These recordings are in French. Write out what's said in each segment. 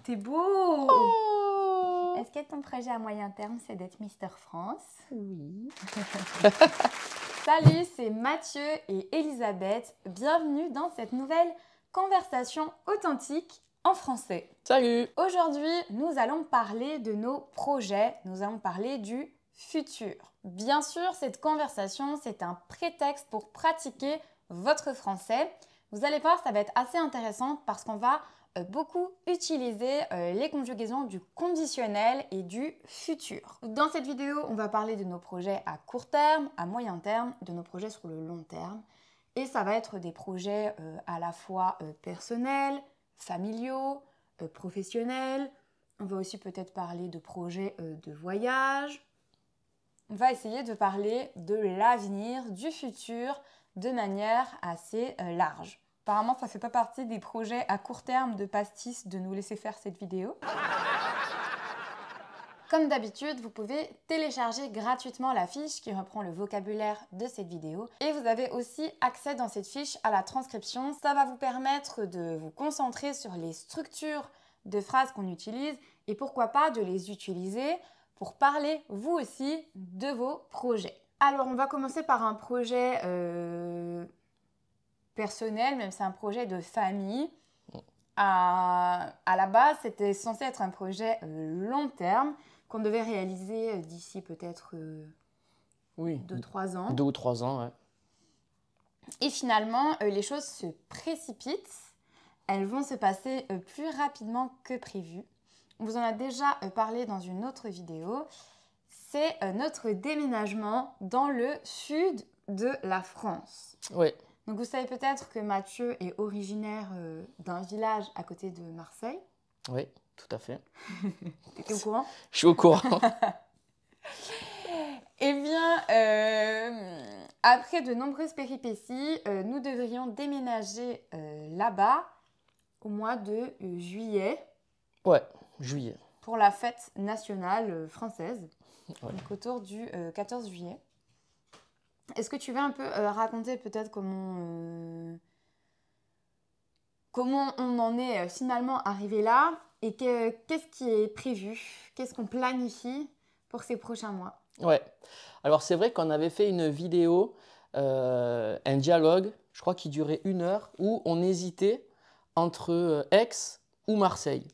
T'es beau! Oh! Est-ce que ton projet à moyen terme, c'est d'être Mister France? Oui. Salut, c'est Mathieu et Elisabeth. Bienvenue dans cette nouvelle conversation authentique en français. Salut! Aujourd'hui, nous allons parler de nos projets, nous allons parler du futur. Bien sûr, cette conversation, c'est un prétexte pour pratiquer votre français. Vous allez voir, ça va être assez intéressant parce qu'on va beaucoup utiliser les conjugaisons du conditionnel et du futur. Dans cette vidéo, on va parler de nos projets à court terme, à moyen terme, de nos projets sur le long terme. Et ça va être des projets à la fois personnels, familiaux, professionnels. On va aussi peut-être parler de projets de voyage. On va essayer de parler de l'avenir, du futur, de manière assez large. Apparemment, ça ne fait pas partie des projets à court terme de Pastis de nous laisser faire cette vidéo. Comme d'habitude, vous pouvez télécharger gratuitement la fiche qui reprend le vocabulaire de cette vidéo. Et vous avez aussi accès dans cette fiche à la transcription. Ça va vous permettre de vous concentrer sur les structures de phrases qu'on utilise et pourquoi pas de les utiliser pour parler vous aussi de vos projets. Alors, on va commencer par un projet personnel, même c'est un projet de famille. À la base, c'était censé être un projet long terme qu'on devait réaliser d'ici peut-être 2-3 ans. 2 ou 3 ans, ouais. Et finalement, les choses se précipitent. Elles vont se passer plus rapidement que prévu. On vous en a déjà parlé dans une autre vidéo. C'est notre déménagement dans le sud de la France. Oui. Donc vous savez peut-être que Mathieu est originaire d'un village à côté de Marseille. Oui, tout à fait. T'étais au courant? Je suis au courant. Eh bien, après de nombreuses péripéties, nous devrions déménager là-bas au mois de juillet. Ouais, juillet. Pour la fête nationale française, Ouais. donc autour du 14 juillet. Est-ce que tu veux un peu raconter peut-être comment on en est finalement arrivé là et qu'est-ce qui est prévu, qu'est-ce qu'on planifie pour ces prochains mois? Ouais. Alors c'est vrai qu'on avait fait une vidéo, un dialogue, je crois qui durait 1 heure, où on hésitait entre Aix ou Marseille.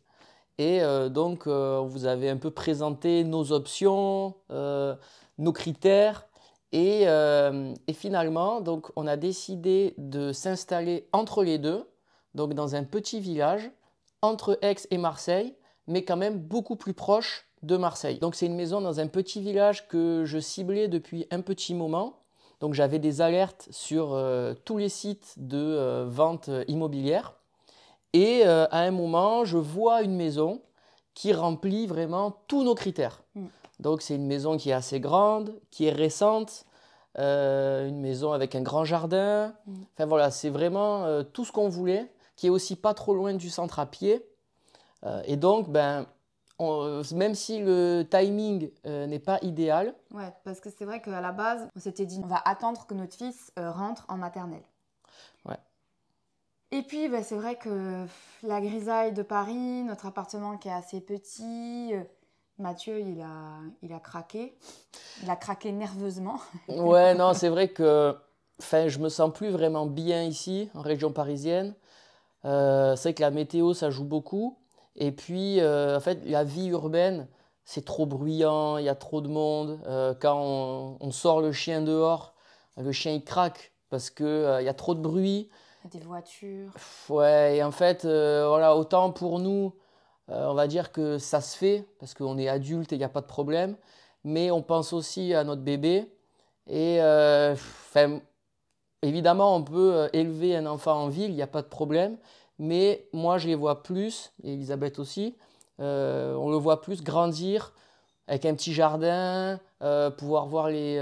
Et donc on vous avait un peu présenté nos options, nos critères. Et finalement, donc, on a décidé de s'installer entre les deux, donc dans un petit village, entre Aix et Marseille, mais quand même beaucoup plus proche de Marseille. Donc c'est une maison dans un petit village que je ciblais depuis un petit moment. Donc j'avais des alertes sur tous les sites de vente immobilière. Et à un moment, je vois une maison qui remplit vraiment tous nos critères. Donc c'est une maison qui est assez grande, qui est récente, une maison avec un grand jardin. Enfin voilà, c'est vraiment tout ce qu'on voulait, qui est aussi pas trop loin du centre à pied. Et donc, même si le timing n'est pas idéal. Ouais, parce que c'est vrai qu'à la base, on s'était dit on va attendre que notre fils rentre en maternelle. Ouais. Et puis, c'est vrai que la grisaille de Paris, notre appartement qui est assez petit, Mathieu, il a craqué. Il a craqué nerveusement. Ouais, non, c'est vrai que je me sens plus vraiment bien ici, en région parisienne. C'est vrai que la météo, ça joue beaucoup. Et puis, en fait, la vie urbaine, c'est trop bruyant, il y a trop de monde. Quand on sort le chien dehors, le chien, il craque parce qu'il y a trop de bruit. Des voitures. Ouais, et en fait, voilà, autant pour nous, on va dire que ça se fait parce qu'on est adulte et il n'y a pas de problème. Mais on pense aussi à notre bébé. Et évidemment, on peut élever un enfant en ville, il n'y a pas de problème. Mais moi, je les vois plus, et Elisabeth aussi, on le voit plus grandir avec un petit jardin, pouvoir voir les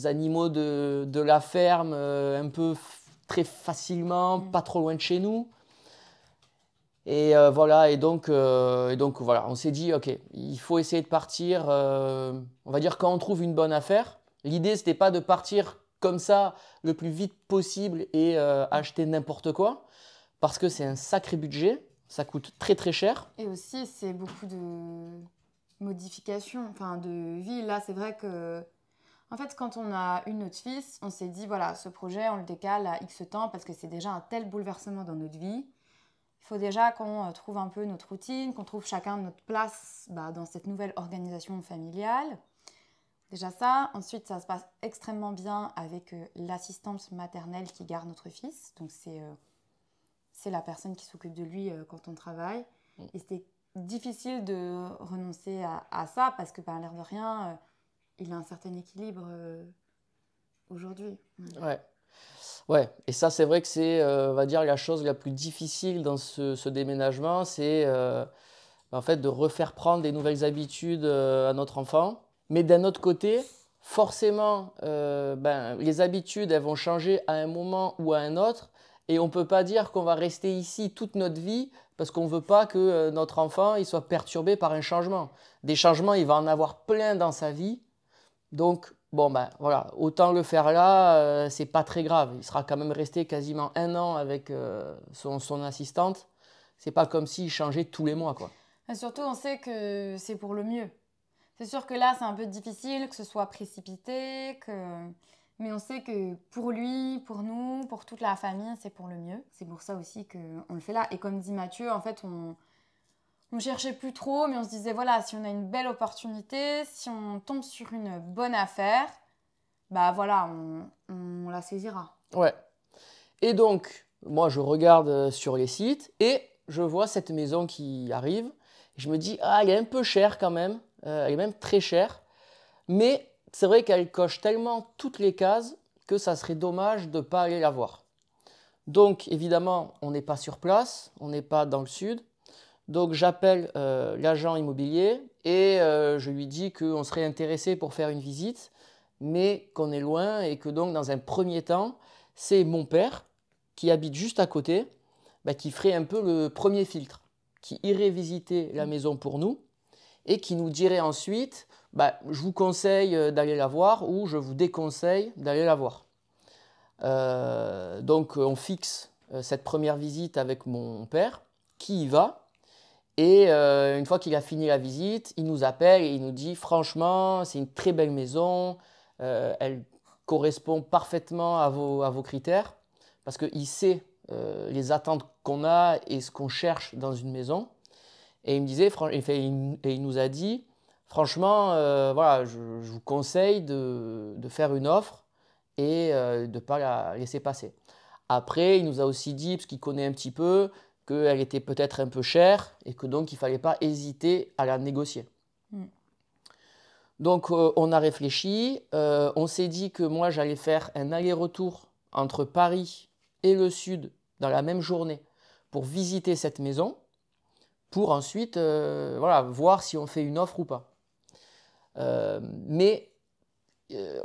animaux de la ferme un peu très facilement, pas trop loin de chez nous. Et voilà, et donc voilà, on s'est dit, ok, il faut essayer de partir, on va dire quand on trouve une bonne affaire. L'idée, c'était pas de partir comme ça le plus vite possible et acheter n'importe quoi, parce que c'est un sacré budget. ça coûte très très cher. Et aussi, c'est beaucoup de modifications, enfin de vie. Là, c'est vrai que, en fait, quand on a eu notre fils, on s'est dit, voilà, ce projet, on le décale à X temps parce que c'est déjà un tel bouleversement dans notre vie. Il faut déjà qu'on trouve un peu notre routine, qu'on trouve chacun notre place dans cette nouvelle organisation familiale. Déjà ça. Ensuite, ça se passe extrêmement bien avec l'assistante maternelle qui garde notre fils. Donc, c'est la personne qui s'occupe de lui quand on travaille. Et c'était difficile de renoncer à ça parce que, l'air de rien, il a un certain équilibre aujourd'hui. Ouais. Ouais, et ça, c'est vrai que c'est, on va dire, la chose la plus difficile dans ce déménagement, c'est en fait de refaire prendre des nouvelles habitudes à notre enfant. Mais d'un autre côté, forcément, les habitudes, elles vont changer à un moment ou à un autre. Et on ne peut pas dire qu'on va rester ici toute notre vie parce qu'on ne veut pas que notre enfant il soit perturbé par un changement. Des changements, il va en avoir plein dans sa vie. Donc, bon, voilà, autant le faire là, c'est pas très grave. Il sera quand même resté quasiment 1 an avec son assistante. C'est pas comme s'il changeait tous les mois, quoi. Et surtout, on sait que c'est pour le mieux. C'est sûr que là, c'est un peu difficile que ce soit précipité, mais on sait que pour lui, pour nous, pour toute la famille, c'est pour le mieux. C'est pour ça aussi qu'on le fait là. Et comme dit Mathieu, en fait, on ne cherchait plus trop, mais on se disait, voilà, si on a une belle opportunité, si on tombe sur une bonne affaire, voilà, on la saisira. Ouais. Et donc, moi, je regarde sur les sites et je vois cette maison qui arrive. Je me dis, ah, elle est un peu chère quand même. Elle est même très chère. Mais c'est vrai qu'elle coche tellement toutes les cases que ça serait dommage de ne pas aller la voir. Donc, évidemment, on n'est pas sur place, on n'est pas dans le sud. Donc, j'appelle l'agent immobilier et je lui dis qu'on serait intéressé pour faire une visite, mais qu'on est loin et que donc, dans un premier temps, c'est mon père qui habite juste à côté, qui ferait un peu le premier filtre, qui irait visiter la maison pour nous et qui nous dirait ensuite, je vous conseille d'aller la voir ou je vous déconseille d'aller la voir. Donc on fixe cette première visite avec mon père qui y va et une fois qu'il a fini la visite, il nous appelle et il nous dit franchement c'est une très belle maison, elle correspond parfaitement à vos critères parce qu'il sait les attentes qu'on a et ce qu'on cherche dans une maison. Et il me disait, et il nous a dit, franchement, voilà, je vous conseille de faire une offre et de ne pas la laisser passer. Après, il nous a aussi dit, parce qu'il connaît un petit peu, qu'elle était peut-être un peu chère et que donc il ne fallait pas hésiter à la négocier. Donc on a réfléchi, on s'est dit que moi j'allais faire un aller-retour entre Paris et le sud dans la même journée pour visiter cette maison, pour ensuite voir si on fait une offre ou pas. Mais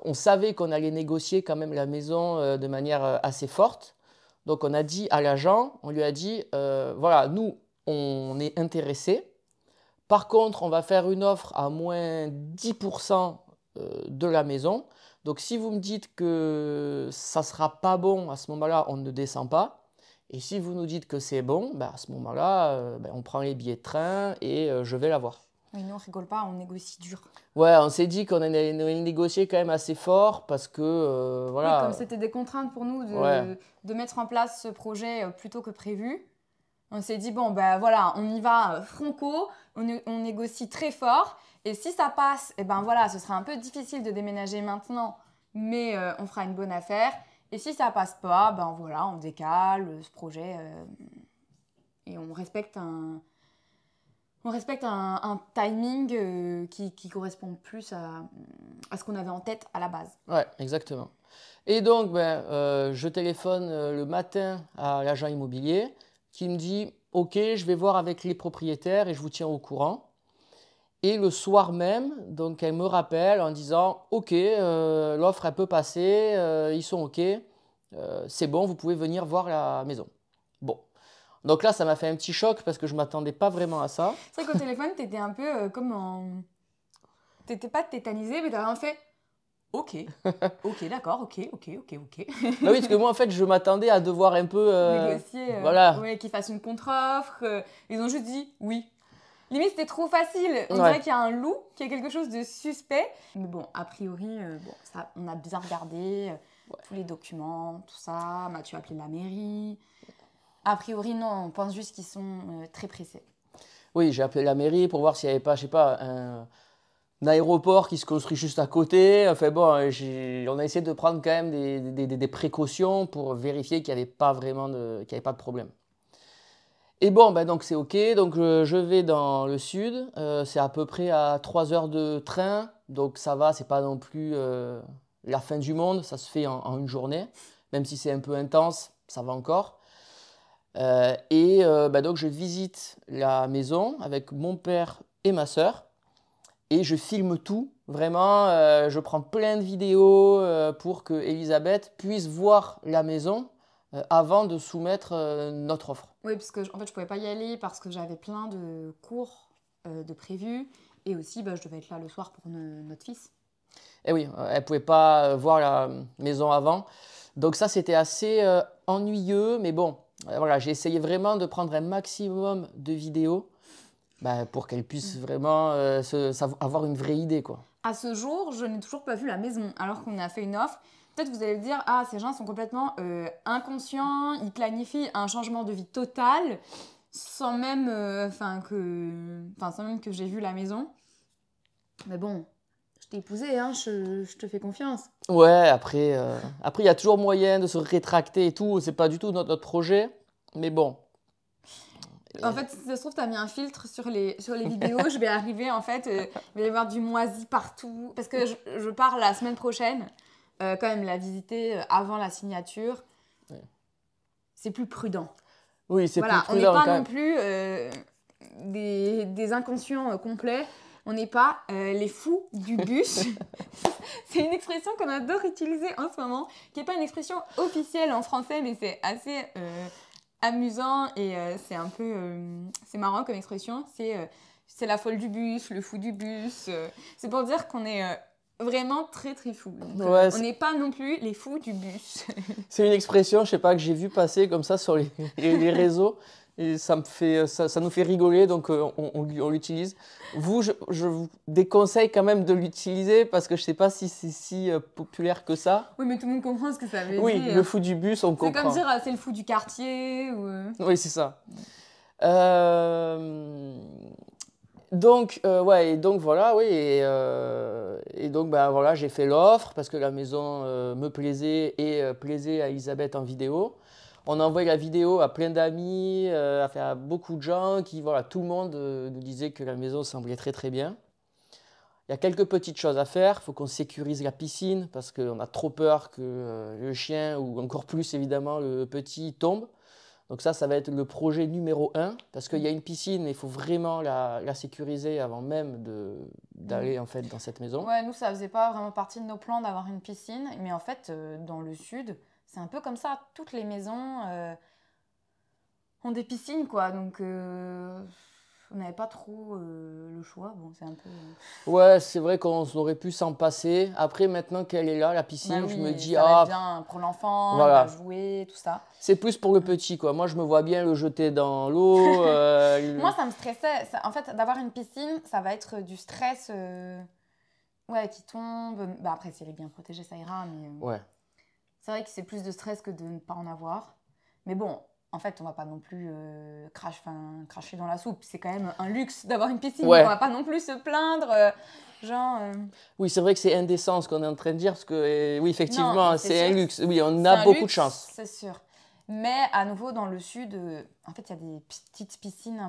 on savait qu'on allait négocier quand même la maison de manière assez forte. Donc on a dit à l'agent, on lui a dit, voilà, nous, on est intéressés. Par contre, on va faire une offre à moins 10% de la maison. Donc si vous me dites que ça ne sera pas bon, à ce moment-là, on ne descend pas. Et si vous nous dites que c'est bon, à ce moment-là, on prend les billets de train et je vais la voir. Mais nous, on rigole pas, on négocie dur. Ouais, on s'est dit qu'on allait négocier quand même assez fort parce que, voilà. Oui, comme c'était des contraintes pour nous de mettre en place ce projet plus tôt que prévu, on s'est dit, bon, voilà, on y va franco, on négocie très fort. Et si ça passe, voilà, ce sera un peu difficile de déménager maintenant, mais on fera une bonne affaire. Et si ça passe pas, voilà, on décale ce projet et on respecte un timing qui correspond plus à ce qu'on avait en tête à la base. Ouais, exactement. Et donc, je téléphone le matin à l'agent immobilier qui me dit « Ok, je vais voir avec les propriétaires et je vous tiens au courant ». Et le soir même, donc elle me rappelle en disant « Ok, l'offre elle peut passer, ils sont ok, c'est bon, vous pouvez venir voir la maison ». Bon. Donc là, ça m'a fait un petit choc parce que je ne m'attendais pas vraiment à ça. C'est vrai qu'au téléphone, tu étais un peu comme en... Tu n'étais pas tétanisé, mais tu avais un fait Ok, ok, d'accord, ok. Bah oui, parce que moi, en fait, je m'attendais à devoir un peu... Négocier, voilà. ouais, qu'ils fassent une contre-offre. Ils ont juste dit oui. Limite, c'était trop facile. On Ouais. dirait qu'il y a un loup, qu'il y a quelque chose de suspect. Mais bon, a priori, bon, ça, on a bien regardé tous les documents, tout ça. Mathieu a appelé la mairie. A priori, non, on pense juste qu'ils sont très pressés. Oui, j'ai appelé la mairie pour voir s'il n'y avait pas, je sais pas, un aéroport qui se construit juste à côté. Enfin bon, on a essayé de prendre quand même des précautions pour vérifier qu'il n'y avait pas vraiment qu'il n'y avait pas de problème. Et bon, ben donc c'est ok. Donc je vais dans le sud. C'est à peu près à 3 heures de train. Donc ça va, c'est pas non plus la fin du monde. Ça se fait en une journée. Même si c'est un peu intense, ça va encore. Donc je visite la maison avec mon père et ma sœur. Et je filme tout. Vraiment, je prends plein de vidéos pour que Elisabeth puisse voir la maison avant de soumettre notre offre. Oui, parce que en fait, je pouvais pas y aller parce que j'avais plein de cours de prévus. Et aussi, bah, je devais être là le soir pour notre fils. Et oui, elle ne pouvait pas voir la maison avant. Donc ça, c'était assez ennuyeux. Mais bon, voilà, j'ai essayé vraiment de prendre un maximum de vidéos pour qu'elle puisse vraiment avoir une vraie idée, quoi. À ce jour, je n'ai toujours pas vu la maison, alors qu'on a fait une offre. Peut-être vous allez me dire, ah, ces gens sont complètement inconscients, ils planifient un changement de vie total, sans même, sans même que j'ai vu la maison. Mais bon, je t'ai épousée, hein, je te fais confiance. Ouais, après, il y a toujours moyen de se rétracter et tout. C'est pas du tout notre projet, mais bon. En fait, si ça se trouve, tu as mis un filtre sur les vidéos. Je vais arriver, en fait, il va y avoir du moisi partout. Parce que je pars la semaine prochaine, quand même la visiter avant la signature. Ouais. C'est plus prudent. Oui, c'est voilà, plus prudent. On n'est pas non plus des inconscients complets. On n'est pas les fous du bus. C'est une expression qu'on adore utiliser en ce moment, qui n'est pas une expression officielle en français, mais c'est assez... amusant et c'est un peu c'est marrant comme expression, c'est la folle du bus, le fou du bus, c'est pour dire qu'on est vraiment très très fou. Donc, on n'est pas non plus les fous du bus. C'est une expression, je sais pas, que j'ai vu passer comme ça sur les réseaux et ça nous fait rigoler, donc on l'utilise. Vous, je vous déconseille quand même de l'utiliser parce que je sais pas si c'est si populaire que ça. Oui, mais tout le monde comprend ce que ça veut dire. Oui, le fou du bus, on comprend. C'est comme dire c'est le fou du quartier ou... Oui, c'est ça. Donc voilà, oui, et donc voilà, j'ai fait l'offre parce que la maison me plaisait et plaisait à Elisabeth en vidéo. On a envoyé la vidéo à plein d'amis, à beaucoup de gens tout le monde nous disait que la maison semblait très très bien. Il y a quelques petites choses à faire, il faut qu'on sécurise la piscine parce qu'on a trop peur que le chien ou encore plus évidemment le petit tombe. Donc ça va être le projet numéro 1 parce qu'il y a une piscine mais il faut vraiment la sécuriser avant même d'aller en fait dans cette maison. Ouais, nous ça faisait pas vraiment partie de nos plans d'avoir une piscine, mais en fait dans le sud, c'est un peu comme ça, toutes les maisons ont des piscines quoi, donc on n'avait pas trop le choix, bon c'est un peu... Ouais, c'est vrai qu'on aurait pu s'en passer. Après maintenant qu'elle est là, la piscine, bah oui, je me dis ça va être bien pour l'enfant, voilà. Il va jouer, tout ça. C'est plus pour le petit quoi. Moi je me vois bien le jeter dans l'eau. Moi ça me stressait, en fait d'avoir une piscine, ça va être du stress qui tombe. Bah, après si elle est bien protégée ça ira, mais ouais. C'est vrai que c'est plus de stress que de ne pas en avoir. Mais bon, en fait, on va pas non plus cracher dans la soupe. C'est quand même un luxe d'avoir une piscine. Ouais. On va pas non plus se plaindre. Oui, c'est vrai que c'est indécent ce qu'on est en train de dire, parce que oui, effectivement, non, c'est un luxe. Oui, on a beaucoup de chance. C'est sûr. Mais à nouveau, dans le sud, en fait, il y a des petites piscines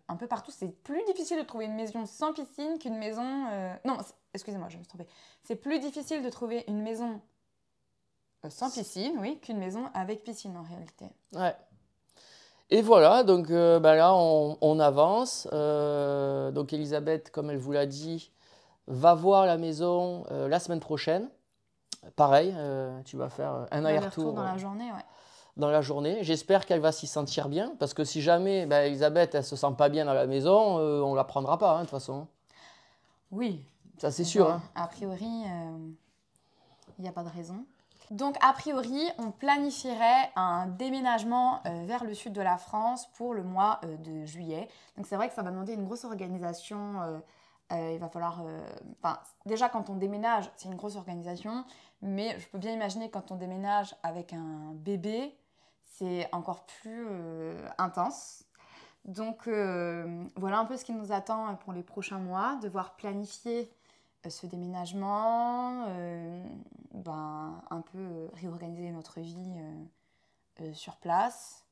un peu partout. C'est plus difficile de trouver une maison sans piscine qu'une maison... Non, excusez-moi, je me suis trompée. C'est plus difficile de trouver une maison sans piscine, oui, qu'une maison avec piscine en réalité. Ouais. Et voilà, donc là, on avance. Donc Elisabeth, comme elle vous l'a dit, va voir la maison la semaine prochaine. Pareil, tu vas faire un aller-retour dans la journée, ouais. Dans la journée. J'espère qu'elle va s'y sentir bien, parce que si jamais Elisabeth, elle se sent pas bien dans la maison, on la prendra pas, de toute façon. Oui. Ça, c'est sûr. Hein. A priori, Il n'y a pas de raison. Donc, a priori, on planifierait un déménagement vers le sud de la France pour le mois de juillet. Donc, c'est vrai que ça va demander une grosse organisation. Il va falloir... déjà, quand on déménage, c'est une grosse organisation. Mais je peux bien imaginer quand on déménage avec un bébé, c'est encore plus intense. Donc, voilà un peu ce qui nous attend pour les prochains mois. Devoir planifier ce déménagement, un peu réorganiser notre vie sur place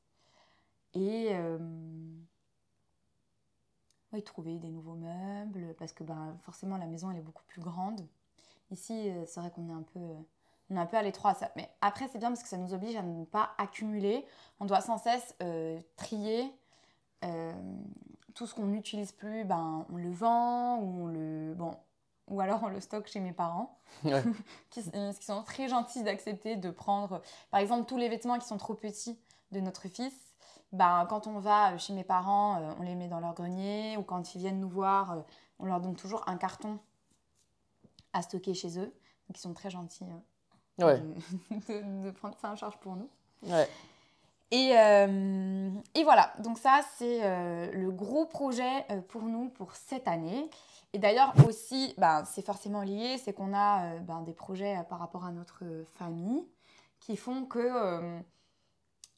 et oui, trouver des nouveaux meubles parce que forcément la maison elle est beaucoup plus grande. Ici, c'est vrai qu'on est on est un peu à l'étroit. Mais après, c'est bien parce que ça nous oblige à ne pas accumuler. On doit sans cesse trier. Tout ce qu'on n'utilise plus, on le vend ou alors on le stocke chez mes parents, Ouais. qui sont très gentils d'accepter de prendre, par exemple, tous les vêtements qui sont trop petits de notre fils. Quand on va chez mes parents, on les met dans leur grenier, ou quand ils viennent nous voir, on leur donne toujours un carton à stocker chez eux. Donc ils sont très gentils Ouais. de prendre ça en charge pour nous. Ouais. Et voilà, donc ça c'est le gros projet pour nous pour cette année. Et d'ailleurs aussi, c'est forcément lié, c'est qu'on a des projets par rapport à notre famille qui font que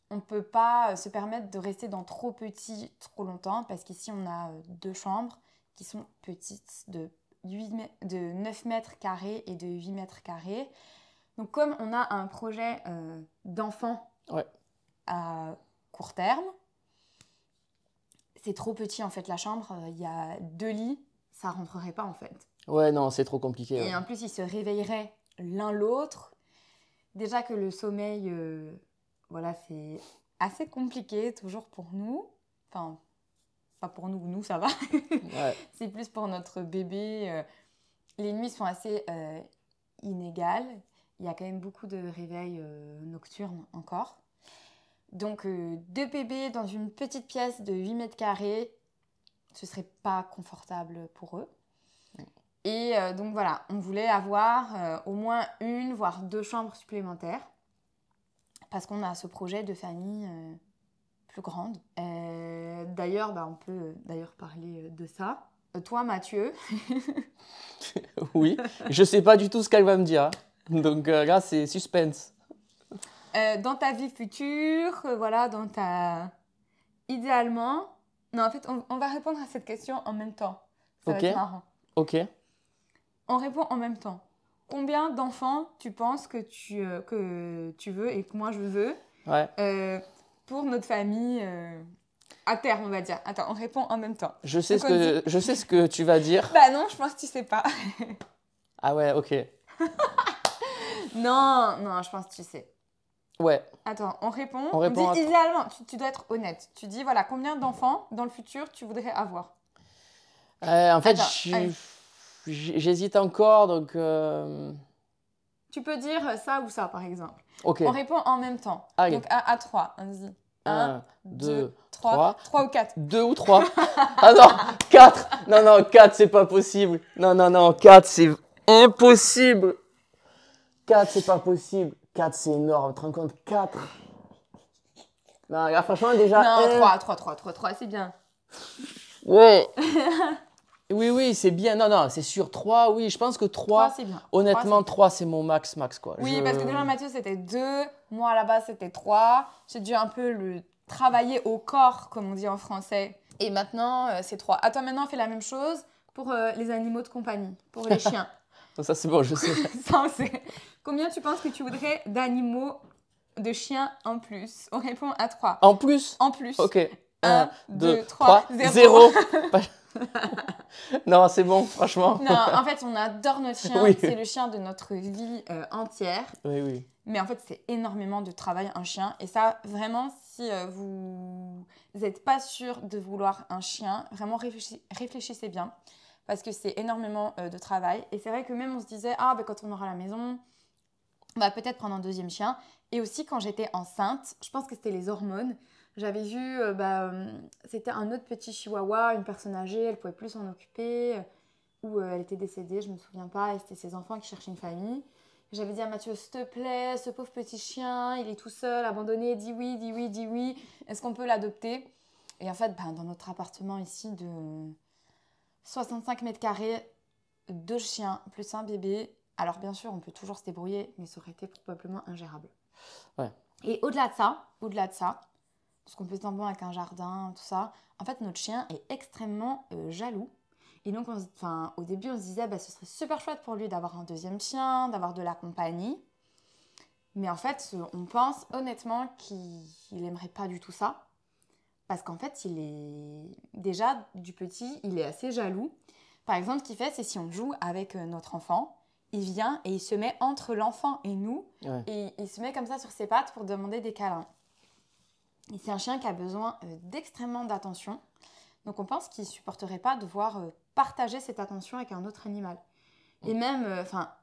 on ne peut pas se permettre de rester dans trop petit trop longtemps parce qu'ici on a 2 chambres qui sont petites de 9 mètres carrés et de 8 mètres carrés. Donc comme on a un projet d'enfant à court terme, c'est trop petit en fait la chambre, il y a 2 lits, ça rentrerait pas en fait. Ouais, non, c'est trop compliqué. Et en plus ils se réveilleraient l'un l'autre. Déjà que le sommeil, c'est assez compliqué toujours pour nous. Enfin, pas pour nous ça va. Ouais. C'est plus pour notre bébé. Les nuits sont assez inégales. Il y a quand même beaucoup de réveils nocturnes encore. Donc, 2 bébés dans une petite pièce de 8 mètres carrés, ce ne serait pas confortable pour eux. Et donc voilà, on voulait avoir au moins 1, voire 2 chambres supplémentaires parce qu'on a ce projet de famille plus grande. D'ailleurs, on peut parler de ça. Toi, Mathieu. Oui, je sais pas du tout ce qu'elle va me dire. Hein. Donc là, c'est suspense. Dans ta vie future, idéalement... Non, en fait, on va répondre à cette question en même temps. Ça va être marrant. Ok. On répond en même temps. Combien d'enfants tu penses que tu veux et que moi je veux pour notre famille à terme, on va dire. Attends, on répond en même temps. Je sais ce que tu vas dire. Non, je pense que tu sais pas. Ah ouais, ok. Non, je pense que tu sais. Ouais. Attends, on répond. On dit idéalement, tu dois être honnête. Tu dis, voilà, combien d'enfants dans le futur tu voudrais avoir? En fait, j'hésite encore, donc... Tu peux dire ça ou ça, par exemple. Ok. On répond en même temps. Allez. Donc, à 3, on dit 1, 2, 3. 3 ou 4? 2 ou 3. Ah non, 4. Non, 4, c'est pas possible. Non, 4, c'est impossible. 4, c'est pas possible. 4, c'est énorme. Tu te rends compte? 4. Non, là, franchement, déjà... Non, 3, c'est bien. Ouais. Oui, c'est bien. Non, c'est sûr. 3, oui, je pense que 3, c'est bien. Honnêtement, 3, c'est mon max, quoi. Oui, parce que déjà, Mathieu, c'était 2. Moi, à la base, c'était 3. J'ai dû un peu le travailler au corps, comme on dit en français. Et maintenant, c'est 3. À toi, maintenant, fais la même chose pour les animaux de compagnie, pour les chiens. Ça, c'est bon, je sais. Ça, on sait. Combien tu penses que tu voudrais d'animaux, de chiens en plus? On répond à 3. En plus? En plus. Ok. 1, 2, 3, 0. Non, c'est bon, franchement. Non, en fait, on adore notre chien. Oui. C'est le chien de notre vie entière. Oui. Mais en fait, c'est énormément de travail, un chien. Et ça, vraiment, si vous n'êtes pas sûr de vouloir un chien, vraiment réfléchissez bien. Parce que c'est énormément de travail. Et c'est vrai que même on se disait, quand on aura la maison, on va peut-être prendre un 2e chien. Et aussi, quand j'étais enceinte, je pense que c'était les hormones. J'avais vu, c'était un autre petit chihuahua, une personne âgée, elle ne pouvait plus s'en occuper, ou elle était décédée, je ne me souviens pas, et c'était ses enfants qui cherchaient une famille. J'avais dit à Mathieu, s'il te plaît, ce pauvre petit chien, il est tout seul, abandonné, dis oui, dis oui, dis oui. Est-ce qu'on peut l'adopter? Et en fait, dans notre appartement ici de 65 mètres carrés, 2 chiens plus un bébé. Alors bien sûr, on peut toujours se débrouiller, mais ça aurait été probablement ingérable. Ouais. Et au-delà de ça, parce qu'on peut tomber avec un jardin, tout ça, en fait, notre chien est extrêmement jaloux. Et donc, au début, on se disait, ce serait super chouette pour lui d'avoir un deuxième chien, d'avoir de la compagnie. Mais en fait, on pense honnêtement qu'il n'aimerait pas du tout ça. Parce qu'en fait, il est déjà du petit, il est assez jaloux. Par exemple, ce qu'il fait, c'est si on joue avec notre enfant, il vient et il se met entre l'enfant et nous. Ouais. Et il se met comme ça sur ses pattes pour demander des câlins. Et c'est un chien qui a besoin d'extrêmement d'attention. Donc on pense qu'il ne supporterait pas de devoir partager cette attention avec un autre animal. Et même,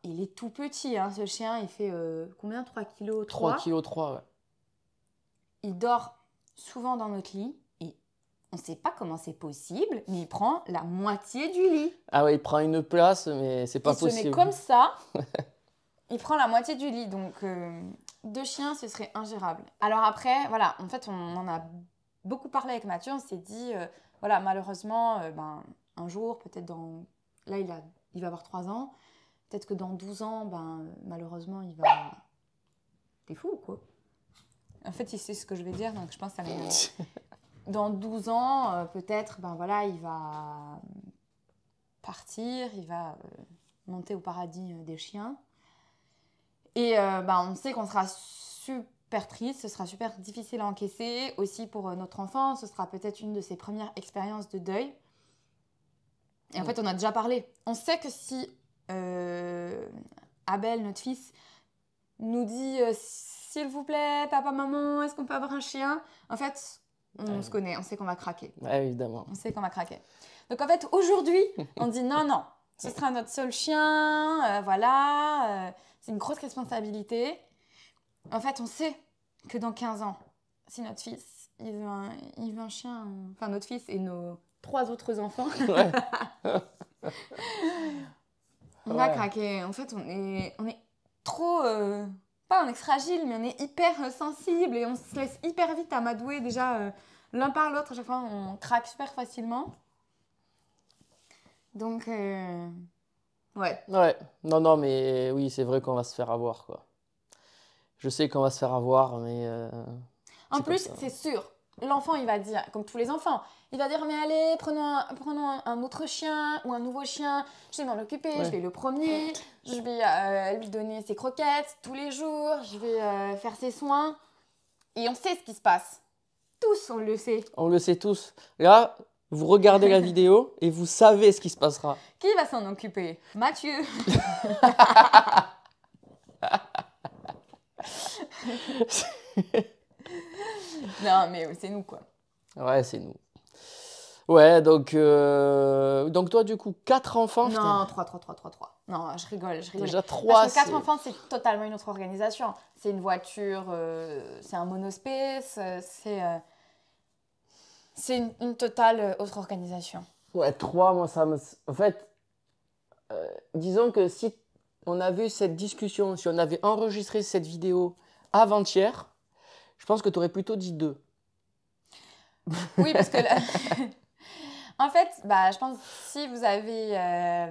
il est tout petit, hein, ce chien, il fait combien? 3 kg 3 kg 3, ouais. Il dort souvent dans notre lit et on ne sait pas comment c'est possible, mais il prend la moitié du lit. Ah ouais, il prend une place, mais c'est pas possible. Il se met comme ça, il prend la moitié du lit, donc 2 chiens, ce serait ingérable. Alors après, voilà, en fait, on en a beaucoup parlé avec Mathieu, on s'est dit, voilà, malheureusement, un jour, peut-être dans... Là, il va avoir 3 ans, peut-être que dans 12 ans, malheureusement, il va... T'es fou ou quoi? En fait, il sait ce que je vais dire, donc je pense que ça m'énerve. Dans 12 ans, peut-être, il va partir, il va monter au paradis des chiens. Et on sait qu'on sera super triste, ce sera super difficile à encaisser. Aussi pour notre enfant, ce sera peut-être une de ses premières expériences de deuil. Et en fait, on a déjà parlé. On sait que si Abel, notre fils, nous dit s'il vous plaît, papa, maman, est-ce qu'on peut avoir un chien? En fait, on se connaît, on sait qu'on va craquer. Ouais, évidemment. On sait qu'on va craquer. Donc en fait, aujourd'hui, on dit non, ce sera notre seul chien, c'est une grosse responsabilité. En fait, on sait que dans 15 ans, si notre fils, il veut un chien, enfin notre fils et nos 3 autres enfants, Ouais. on va craquer. En fait, on est trop... on est fragile, mais on est hyper sensible et on se laisse hyper vite amadouer déjà l'un par l'autre. À chaque fois, on craque super facilement. Donc, ouais. Ouais, non, mais oui, c'est vrai qu'on va se faire avoir, quoi. Je sais qu'on va se faire avoir, mais... En plus, c'est sûr, l'enfant, il va dire, comme tous les enfants, il va dire, mais allez, prenons un autre chien ou un nouveau chien, je vais m'en occuper, je vais le promener, je vais lui donner ses croquettes tous les jours, je vais faire ses soins. Et on sait ce qui se passe. Tous, on le sait. On le sait tous. Là, vous regardez la vidéo et vous savez ce qui se passera. Qui va s'en occuper? Mathieu. Non, mais c'est nous, quoi. Ouais, c'est nous. Ouais, donc toi, du coup, 4 enfants? Non, 3. Non, je rigole. Déjà 3, parce que 4 enfants, c'est totalement une autre organisation. C'est une voiture, c'est un monospace, c'est une totale autre organisation. Ouais, 3, moi, ça me... En fait, disons que si on avait eu cette discussion, si on avait enregistré cette vidéo avant-hier, je pense que tu aurais plutôt dit 2. Oui, parce que là... En fait, je pense que si vous avez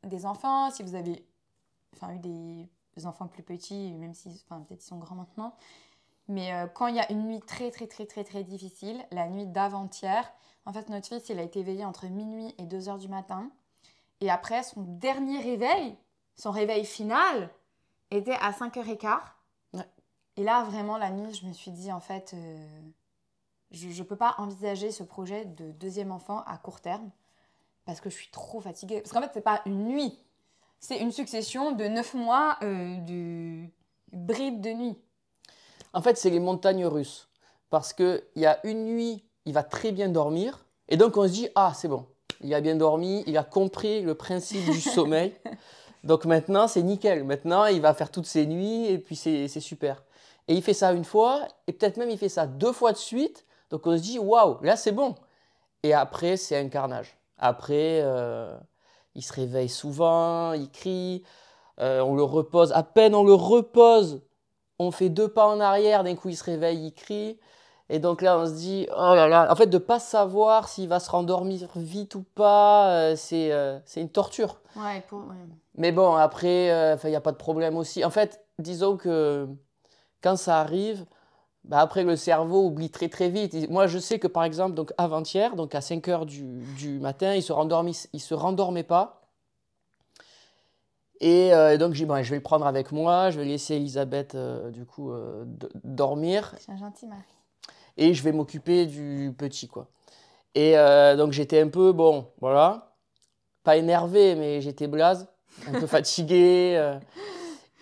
des enfants, si vous avez eu des enfants plus petits, même si peut-être ils sont grands maintenant, mais quand il y a une nuit très, très, très, très, très difficile, la nuit d'avant-hier, en fait, notre fils, il a été éveillé entre minuit et 2 heures du matin. Et après, son dernier réveil, son réveil final, était à 5h15. Ouais. Et là, vraiment, la nuit, je me suis dit, en fait... Je ne peux pas envisager ce projet de deuxième enfant à court terme parce que je suis trop fatiguée. Parce qu'en fait, ce n'est pas une nuit. C'est une succession de 9 mois de bribes de nuit. En fait, c'est les montagnes russes. Parce qu'il y a une nuit, il va très bien dormir. Et donc, on se dit, ah, c'est bon. Il a bien dormi, il a compris le principe du sommeil. Donc maintenant, c'est nickel. Maintenant, il va faire toutes ses nuits et puis c'est super. Et il fait ça une fois et peut-être même il fait ça 2 fois de suite. Donc on se dit, waouh, là c'est bon. Et après, c'est un carnage. Après, il se réveille souvent, il crie. On le repose, à peine on le repose, on fait 2 pas en arrière, d'un coup il se réveille, il crie. Et donc là, on se dit, oh là là, en fait, de ne pas savoir s'il va se rendormir vite ou pas, c'est une torture. Ouais, Mais bon, après, il n'y a pas de problème aussi. En fait, disons que quand ça arrive, bah après, le cerveau oublie très très vite. Moi, je sais que par exemple, donc avant-hier, donc à 5 heures du matin, il se rendormait pas. Et donc, j'ai dit, bon, je vais le prendre avec moi, je vais laisser Elisabeth, du coup, dormir. C'est un gentil mari. Et je vais m'occuper du petit, quoi. Et donc, j'étais un peu, bon, voilà, pas énervé, mais j'étais blaze, un peu fatigué.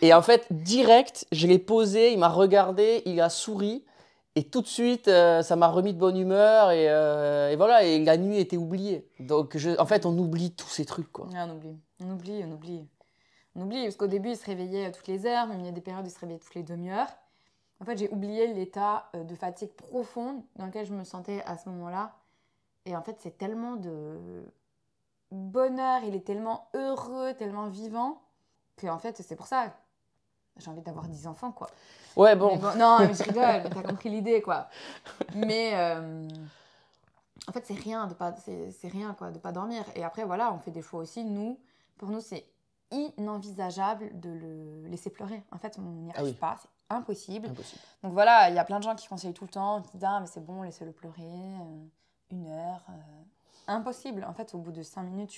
Et en fait, direct, je l'ai posé, il m'a regardé, il a souri. Et tout de suite, ça m'a remis de bonne humeur. Et voilà, et la nuit était oubliée. Donc, en fait, on oublie tous ces trucs, quoi. Ouais, on oublie, parce qu'au début, il se réveillait toutes les heures, même il y a des périodes où il se réveillait toutes les demi-heures. En fait, j'ai oublié l'état de fatigue profonde dans lequel je me sentais à ce moment-là. Et en fait, c'est tellement de bonheur, il est tellement heureux, tellement vivant, que en fait, c'est pour ça que j'ai envie d'avoir 10 enfants, quoi. Ouais, bon. Non, mais je rigole, mais t'as compris l'idée, quoi. Mais en fait, c'est rien, quoi, de pas dormir. Et après, voilà, on fait des choix aussi. Pour nous, c'est inenvisageable de le laisser pleurer. En fait, on n'y arrive pas, c'est impossible. Donc voilà, il y a plein de gens qui conseillent tout le temps, qui disent « Ah, mais c'est bon, laissez-le pleurer, 1 heure. Impossible. En fait, au bout de 5 minutes,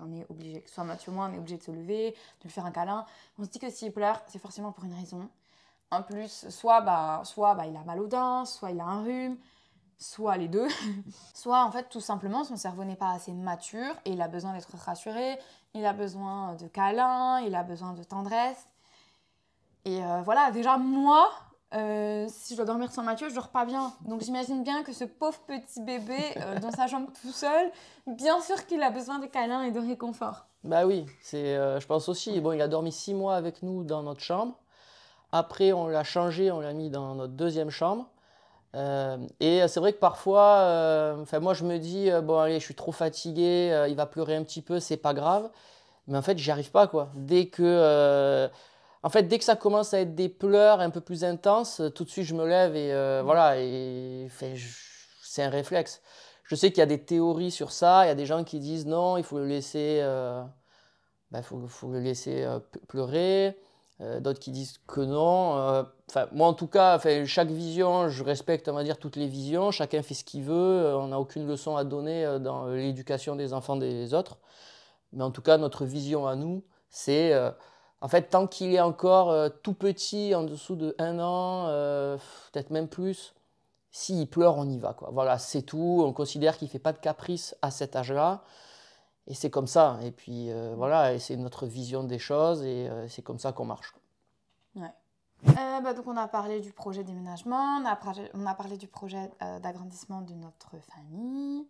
on est obligé, que ce soit Mathieu ou moi, on est obligé de se lever, de lui faire un câlin. On se dit que s'il pleure, c'est forcément pour une raison. En plus, soit il a mal aux dents, soit il a un rhume, soit les deux. Soit, en fait, tout simplement, son cerveau n'est pas assez mature et il a besoin d'être rassuré, il a besoin de câlins, il a besoin de tendresse. Et voilà, déjà, moi, si je dois dormir sans Mathieu, je dors pas bien. Donc j'imagine bien que ce pauvre petit bébé, dans sa chambre tout seul, bien sûr qu'il a besoin de câlins et de réconfort. Bah oui, je pense aussi. Bon, il a dormi 6 mois avec nous dans notre chambre. Après, on l'a changé, on l'a mis dans notre deuxième chambre. Et c'est vrai que parfois, moi je me dis, bon allez, je suis trop fatigué, il va pleurer un petit peu, c'est pas grave. Mais en fait, j'y arrive pas, quoi. Dès que ça commence à être des pleurs un peu plus intenses, tout de suite je me lève et voilà, c'est un réflexe. Je sais qu'il y a des théories sur ça, il y a des gens qui disent non, il faut le laisser, faut le laisser pleurer. D'autres qui disent que non. Moi, en tout cas, chaque vision, je respecte, on va dire, toutes les visions. Chacun fait ce qu'il veut. On n'a aucune leçon à donner dans l'éducation des enfants des autres. Mais en tout cas, notre vision à nous, c'est, en fait, tant qu'il est encore tout petit, en dessous de 1 an, peut-être même plus, s'il pleure, on y va, quoi. Voilà, c'est tout. On considère qu'il ne fait pas de caprice à cet âge-là. Et c'est comme ça. Et puis voilà, et c'est notre vision des choses et c'est comme ça qu'on marche. Ouais. Donc on a parlé du projet déménagement, on a parlé du projet d'agrandissement de notre famille.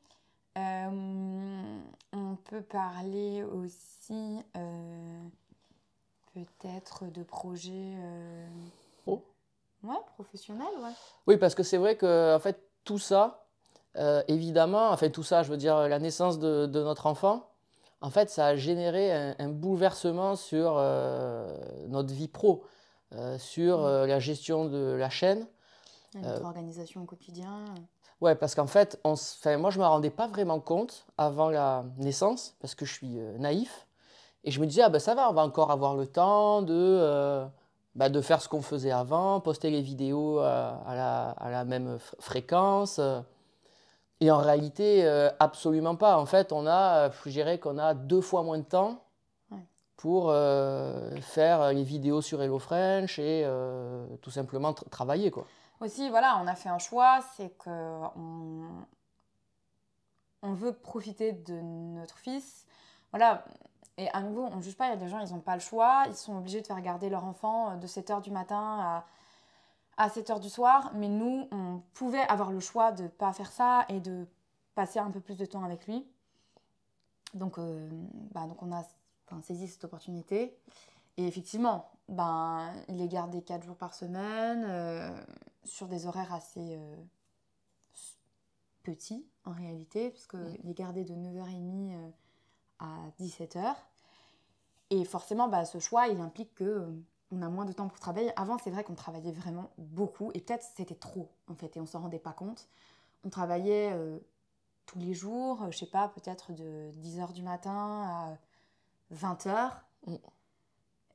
On peut parler aussi peut-être de projets professionnels, ouais. Oui, parce que c'est vrai que en fait, tout ça, évidemment, tout ça, je veux dire, la naissance de notre enfant, en fait, ça a généré un bouleversement sur notre vie pro, sur la gestion de la chaîne. Notre organisation au quotidien. Ouais, parce qu'en fait, moi, je ne me rendais pas vraiment compte avant la naissance, parce que je suis naïf. Et je me disais, ah ben ça va, on va encore avoir le temps de faire ce qu'on faisait avant, poster les vidéos à la même fréquence. Et en réalité, absolument pas. En fait, je dirais qu'on a 2 fois moins de temps pour faire les vidéos sur HelloFrench et tout simplement travailler, quoi. Aussi, voilà, on a fait un choix, c'est qu'on veut profiter de notre fils. Voilà, et à nouveau, on ne juge pas, il y a des gens, ils n'ont pas le choix, ils sont obligés de faire garder leur enfant de 7h du matin à 7h du soir, mais nous, on pouvait avoir le choix de ne pas faire ça et de passer un peu plus de temps avec lui. Donc on a saisi cette opportunité. Et effectivement, il est gardé 4 jours par semaine, sur des horaires assez petits en réalité, parce qu'il est gardé de 9h30 à 17h. Et forcément, bah, ce choix, il implique que on a moins de temps pour travailler. Avant, c'est vrai qu'on travaillait vraiment beaucoup et peut-être c'était trop en fait et on s'en rendait pas compte. On travaillait tous les jours, je sais pas, peut-être de 10 h du matin à 20 h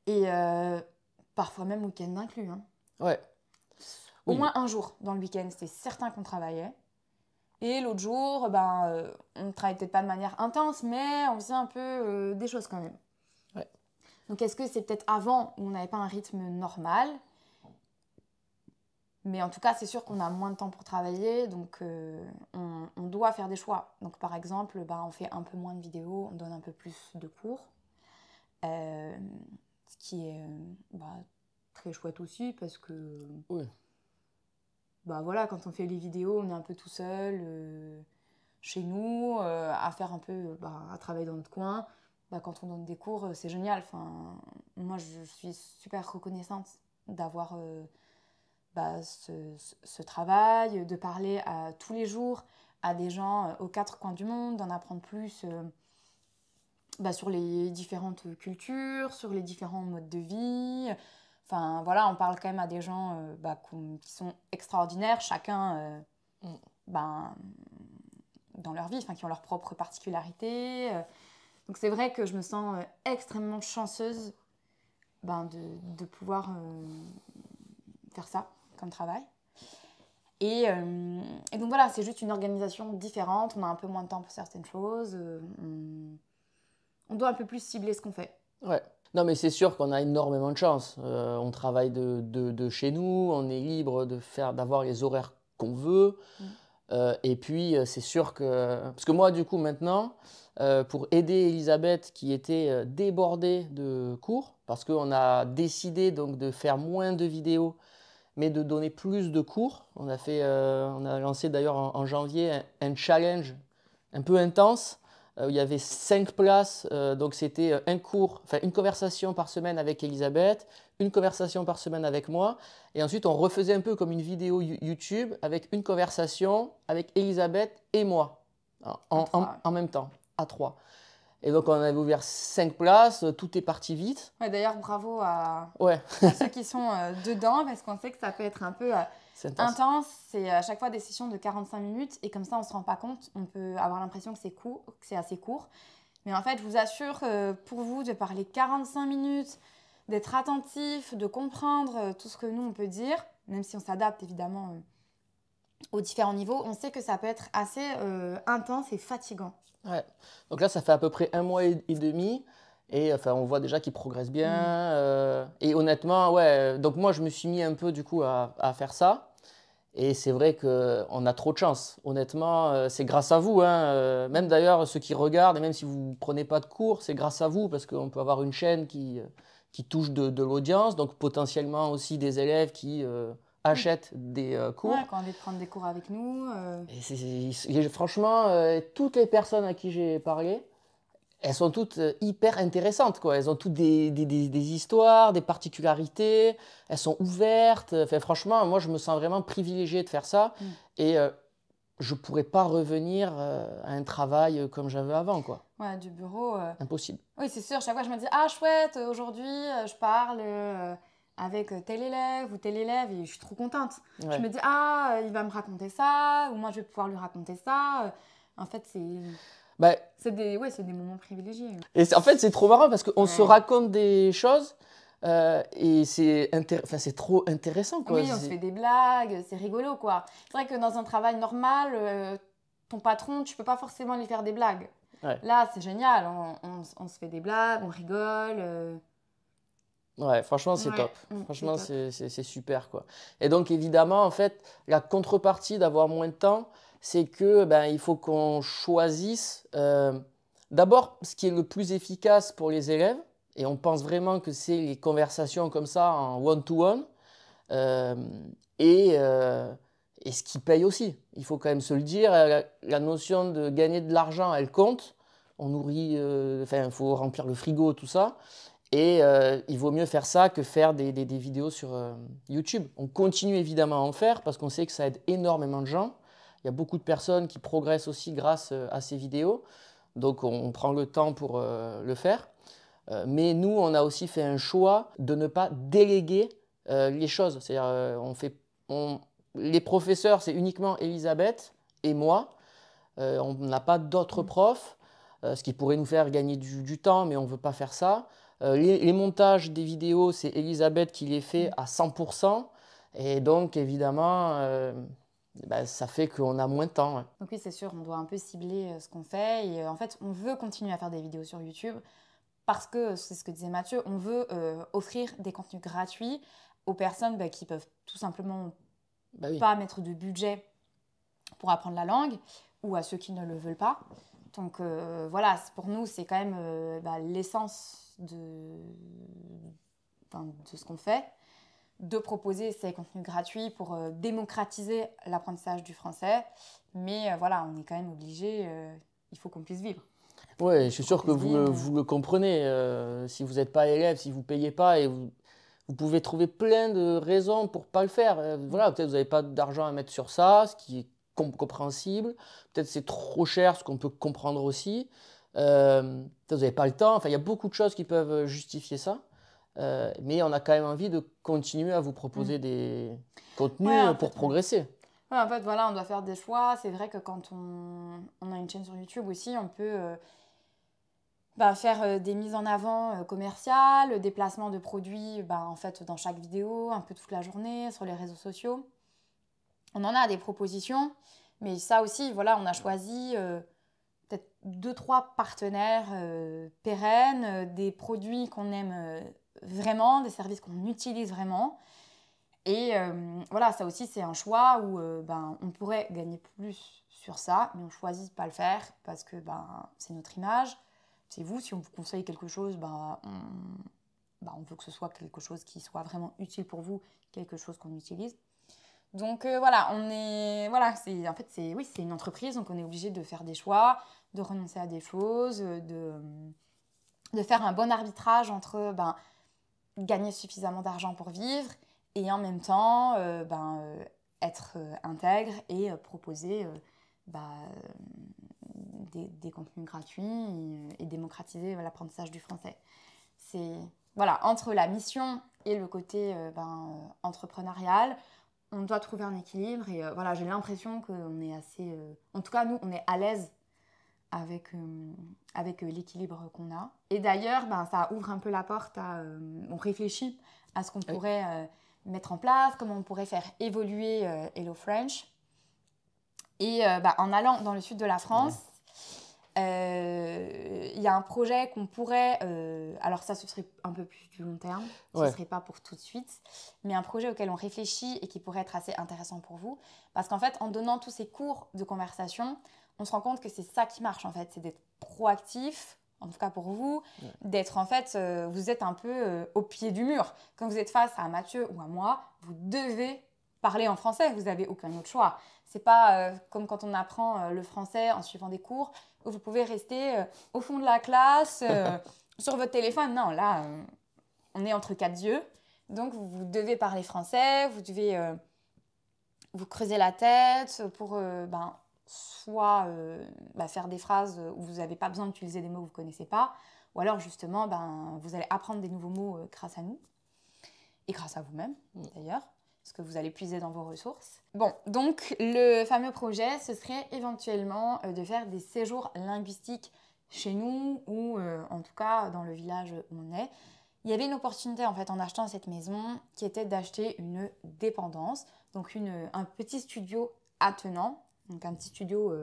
et parfois même week-end inclus. Hein. Ouais. Au moins un jour dans le week-end, c'était certain qu'on travaillait. Et l'autre jour, ben, on ne travaillait peut-être pas de manière intense, mais on faisait un peu des choses quand même. Ouais. Donc est-ce que c'est peut-être avant où on n'avait pas un rythme normal? Mais en tout cas, c'est sûr qu'on a moins de temps pour travailler, donc on doit faire des choix. Donc par exemple, ben, on fait un peu moins de vidéos, on donne un peu plus de cours. Ce qui est très chouette aussi parce que bah, voilà, quand on fait les vidéos, on est un peu tout seul chez nous, à faire un peu, à travailler dans notre coin. Bah, quand on donne des cours, c'est génial. Enfin, moi, je suis super reconnaissante d'avoir ce travail, de parler tous les jours à des gens aux quatre coins du monde, d'en apprendre plus sur les différentes cultures, sur les différents modes de vie. Enfin, voilà, on parle quand même à des gens qui sont extraordinaires, chacun dans leur vie, qui ont leur propre particularité. Donc c'est vrai que je me sens extrêmement chanceuse de pouvoir faire ça comme travail. Et donc voilà, c'est juste une organisation différente, on a un peu moins de temps pour certaines choses, on doit un peu plus cibler ce qu'on fait. Ouais. Non, mais c'est sûr qu'on a énormément de chance. On travaille de chez nous, on est libre d'avoir les horaires qu'on veut. Et puis, c'est sûr que... Parce que moi, du coup, maintenant, pour aider Elisabeth qui était débordée de cours, parce qu'on a décidé donc de faire moins de vidéos, mais de donner plus de cours. On a lancé d'ailleurs en janvier un challenge un peu intense. Il y avait 5 places, donc c'était une conversation par semaine avec Elisabeth, une conversation par semaine avec moi, et ensuite on refaisait un peu comme une vidéo YouTube avec une conversation avec Elisabeth et moi, en même temps, à 3. Et donc on avait ouvert 5 places, tout est parti vite. Ouais, d'ailleurs, bravo à ceux qui sont dedans, parce qu'on sait que ça peut être un peu intense. C'est à chaque fois des sessions de 45 minutes, et comme ça on ne se rend pas compte, on peut avoir l'impression que c'est court, que c'est assez court. Mais en fait, je vous assure, pour vous, de parler 45 minutes, d'être attentif, de comprendre tout ce que nous on peut dire, même si on s'adapte évidemment aux différents niveaux, on sait que ça peut être assez intense et fatigant. Ouais. Donc là, ça fait à peu près 1 mois et demi. Et enfin, on voit déjà qu'il progresse bien. Et honnêtement, ouais. Donc moi, je me suis mis un peu du coup à faire ça. Et c'est vrai qu'on a trop de chance. Honnêtement, c'est grâce à vous. Hein. Même d'ailleurs, ceux qui regardent, et même si vous ne prenez pas de cours, c'est grâce à vous parce qu'on peut avoir une chaîne qui touche de l'audience. Donc potentiellement aussi des élèves qui achètent des cours. Ouais, quand on vient de prendre des cours avec nous. Et franchement, toutes les personnes à qui j'ai parlé, elles sont toutes hyper intéressantes, quoi. Elles ont toutes des histoires, des particularités, elles sont ouvertes. Enfin, franchement, moi, je me sens vraiment privilégié de faire ça. Et je ne pourrais pas revenir à un travail comme j'avais avant, quoi. Ouais, du bureau. Impossible. Oui, c'est sûr. Chaque fois, je me dis, ah, chouette, aujourd'hui, je parle avec tel élève ou tel élève et je suis trop contente. Ouais. Je me dis, ah, il va me raconter ça, ou moi, je vais pouvoir lui raconter ça. En fait, c'est des moments privilégiés. Et en fait, c'est trop marrant parce qu'on se raconte des choses et c'est trop intéressant, quoi. Oui, on se fait des blagues, c'est rigolo, quoi. C'est vrai que dans un travail normal, ton patron, tu peux pas forcément lui faire des blagues. Ouais. Là, c'est génial. On se fait des blagues, on rigole. Ouais, franchement, c'est top. Franchement, c'est super, quoi. Et donc, évidemment, en fait, la contrepartie d'avoir moins de temps, c'est que il faut qu'on choisisse d'abord ce qui est le plus efficace pour les élèves. Et on pense vraiment que c'est les conversations comme ça en one-to-one. Et ce qui paye aussi. Il faut quand même se le dire. La notion de gagner de l'argent, elle compte. On nourrit, il faut remplir le frigo, tout ça. Et il vaut mieux faire ça que faire des vidéos sur YouTube. On continue évidemment à en faire parce qu'on sait que ça aide énormément de gens. Il y a beaucoup de personnes qui progressent aussi grâce à ces vidéos. Donc on prend le temps pour le faire. Mais nous, on a aussi fait un choix de ne pas déléguer les choses. C'est-à-dire, les professeurs, c'est uniquement Elisabeth et moi. On n'a pas d'autres profs, ce qui pourrait nous faire gagner du temps, mais on ne veut pas faire ça. Les montages des vidéos, c'est Elisabeth qui les fait à 100%. Et donc, évidemment, ça fait qu'on a moins de temps. Ouais. Donc oui, c'est sûr, on doit un peu cibler ce qu'on fait. Et en fait, on veut continuer à faire des vidéos sur YouTube parce que, c'est ce que disait Mathieu, on veut offrir des contenus gratuits aux personnes qui peuvent tout simplement pas mettre de budget pour apprendre la langue ou à ceux qui ne le veulent pas. Donc voilà, pour nous, c'est quand même l'essence de ce qu'on fait, de proposer ces contenus gratuits pour démocratiser l'apprentissage du français. Mais voilà, on est quand même obligé, il faut qu'on puisse vivre. Oui, je suis sûr que vous le comprenez. Si vous n'êtes pas élève, si vous ne payez pas, et vous pouvez trouver plein de raisons pour ne pas le faire. Voilà, peut-être vous n'avez pas d'argent à mettre sur ça, ce qui est compréhensible. Peut-être c'est trop cher, ce qu'on peut comprendre aussi. Peut-être vous n'avez pas le temps. Enfin, il y a beaucoup de choses qui peuvent justifier ça. Mais on a quand même envie de continuer à vous proposer des contenus pour progresser. Ouais, en fait, voilà, on doit faire des choix. C'est vrai que quand on a une chaîne sur YouTube aussi, on peut faire des mises en avant commerciales, des placements de produits en fait, dans chaque vidéo, un peu toute la journée, sur les réseaux sociaux. On en a des propositions, mais ça aussi, voilà, on a choisi peut-être 2-3 partenaires pérennes, des produits qu'on aime vraiment, des services qu'on utilise vraiment. Et voilà, ça aussi, c'est un choix où on pourrait gagner plus sur ça, mais on choisit de pas le faire parce que c'est notre image. C'est vous, si on vous conseille quelque chose, on veut que ce soit quelque chose qui soit vraiment utile pour vous, quelque chose qu'on utilise. Donc voilà, en fait, c'est une entreprise, donc on est obligé de faire des choix, de renoncer à des choses, de faire un bon arbitrage entre gagner suffisamment d'argent pour vivre et en même temps être intègre et proposer des contenus gratuits et démocratiser l'apprentissage du français. C'est voilà, entre la mission et le côté entrepreneurial, on doit trouver un équilibre et voilà, j'ai l'impression qu'on est assez... en tout cas, nous, on est à l'aise avec l'équilibre qu'on a. Et d'ailleurs, ça ouvre un peu la porte à... on réfléchit à ce qu'on pourrait mettre en place, comment on pourrait faire évoluer Hello French. Et en allant dans le sud de la France, il y a un projet qu'on pourrait... alors ça, ce serait un peu plus du long terme, ce ne serait pas pour tout de suite, mais un projet auquel on réfléchit et qui pourrait être assez intéressant pour vous. Parce qu'en fait, en donnant tous ces cours de conversation, on se rend compte que c'est ça qui marche en fait, c'est d'être proactif, en tout cas pour vous, d'être en fait, vous êtes un peu au pied du mur. Quand vous êtes face à Mathieu ou à moi, vous devez parler en français, vous n'avez aucun autre choix. C'est pas comme quand on apprend le français en suivant des cours, où vous pouvez rester au fond de la classe, sur votre téléphone. Non, là, on est entre quatre yeux. Donc, vous devez parler français, vous devez vous creuser la tête pour soit faire des phrases où vous n'avez pas besoin d'utiliser des mots que vous ne connaissez pas, ou alors justement, vous allez apprendre des nouveaux mots grâce à nous, et grâce à vous-même d'ailleurs, parce que vous allez puiser dans vos ressources. Bon, donc le fameux projet, ce serait éventuellement de faire des séjours linguistiques chez nous, ou en tout cas dans le village où on est. Il y avait une opportunité en fait en achetant cette maison qui était d'acheter une dépendance, donc un petit studio attenant, donc un petit studio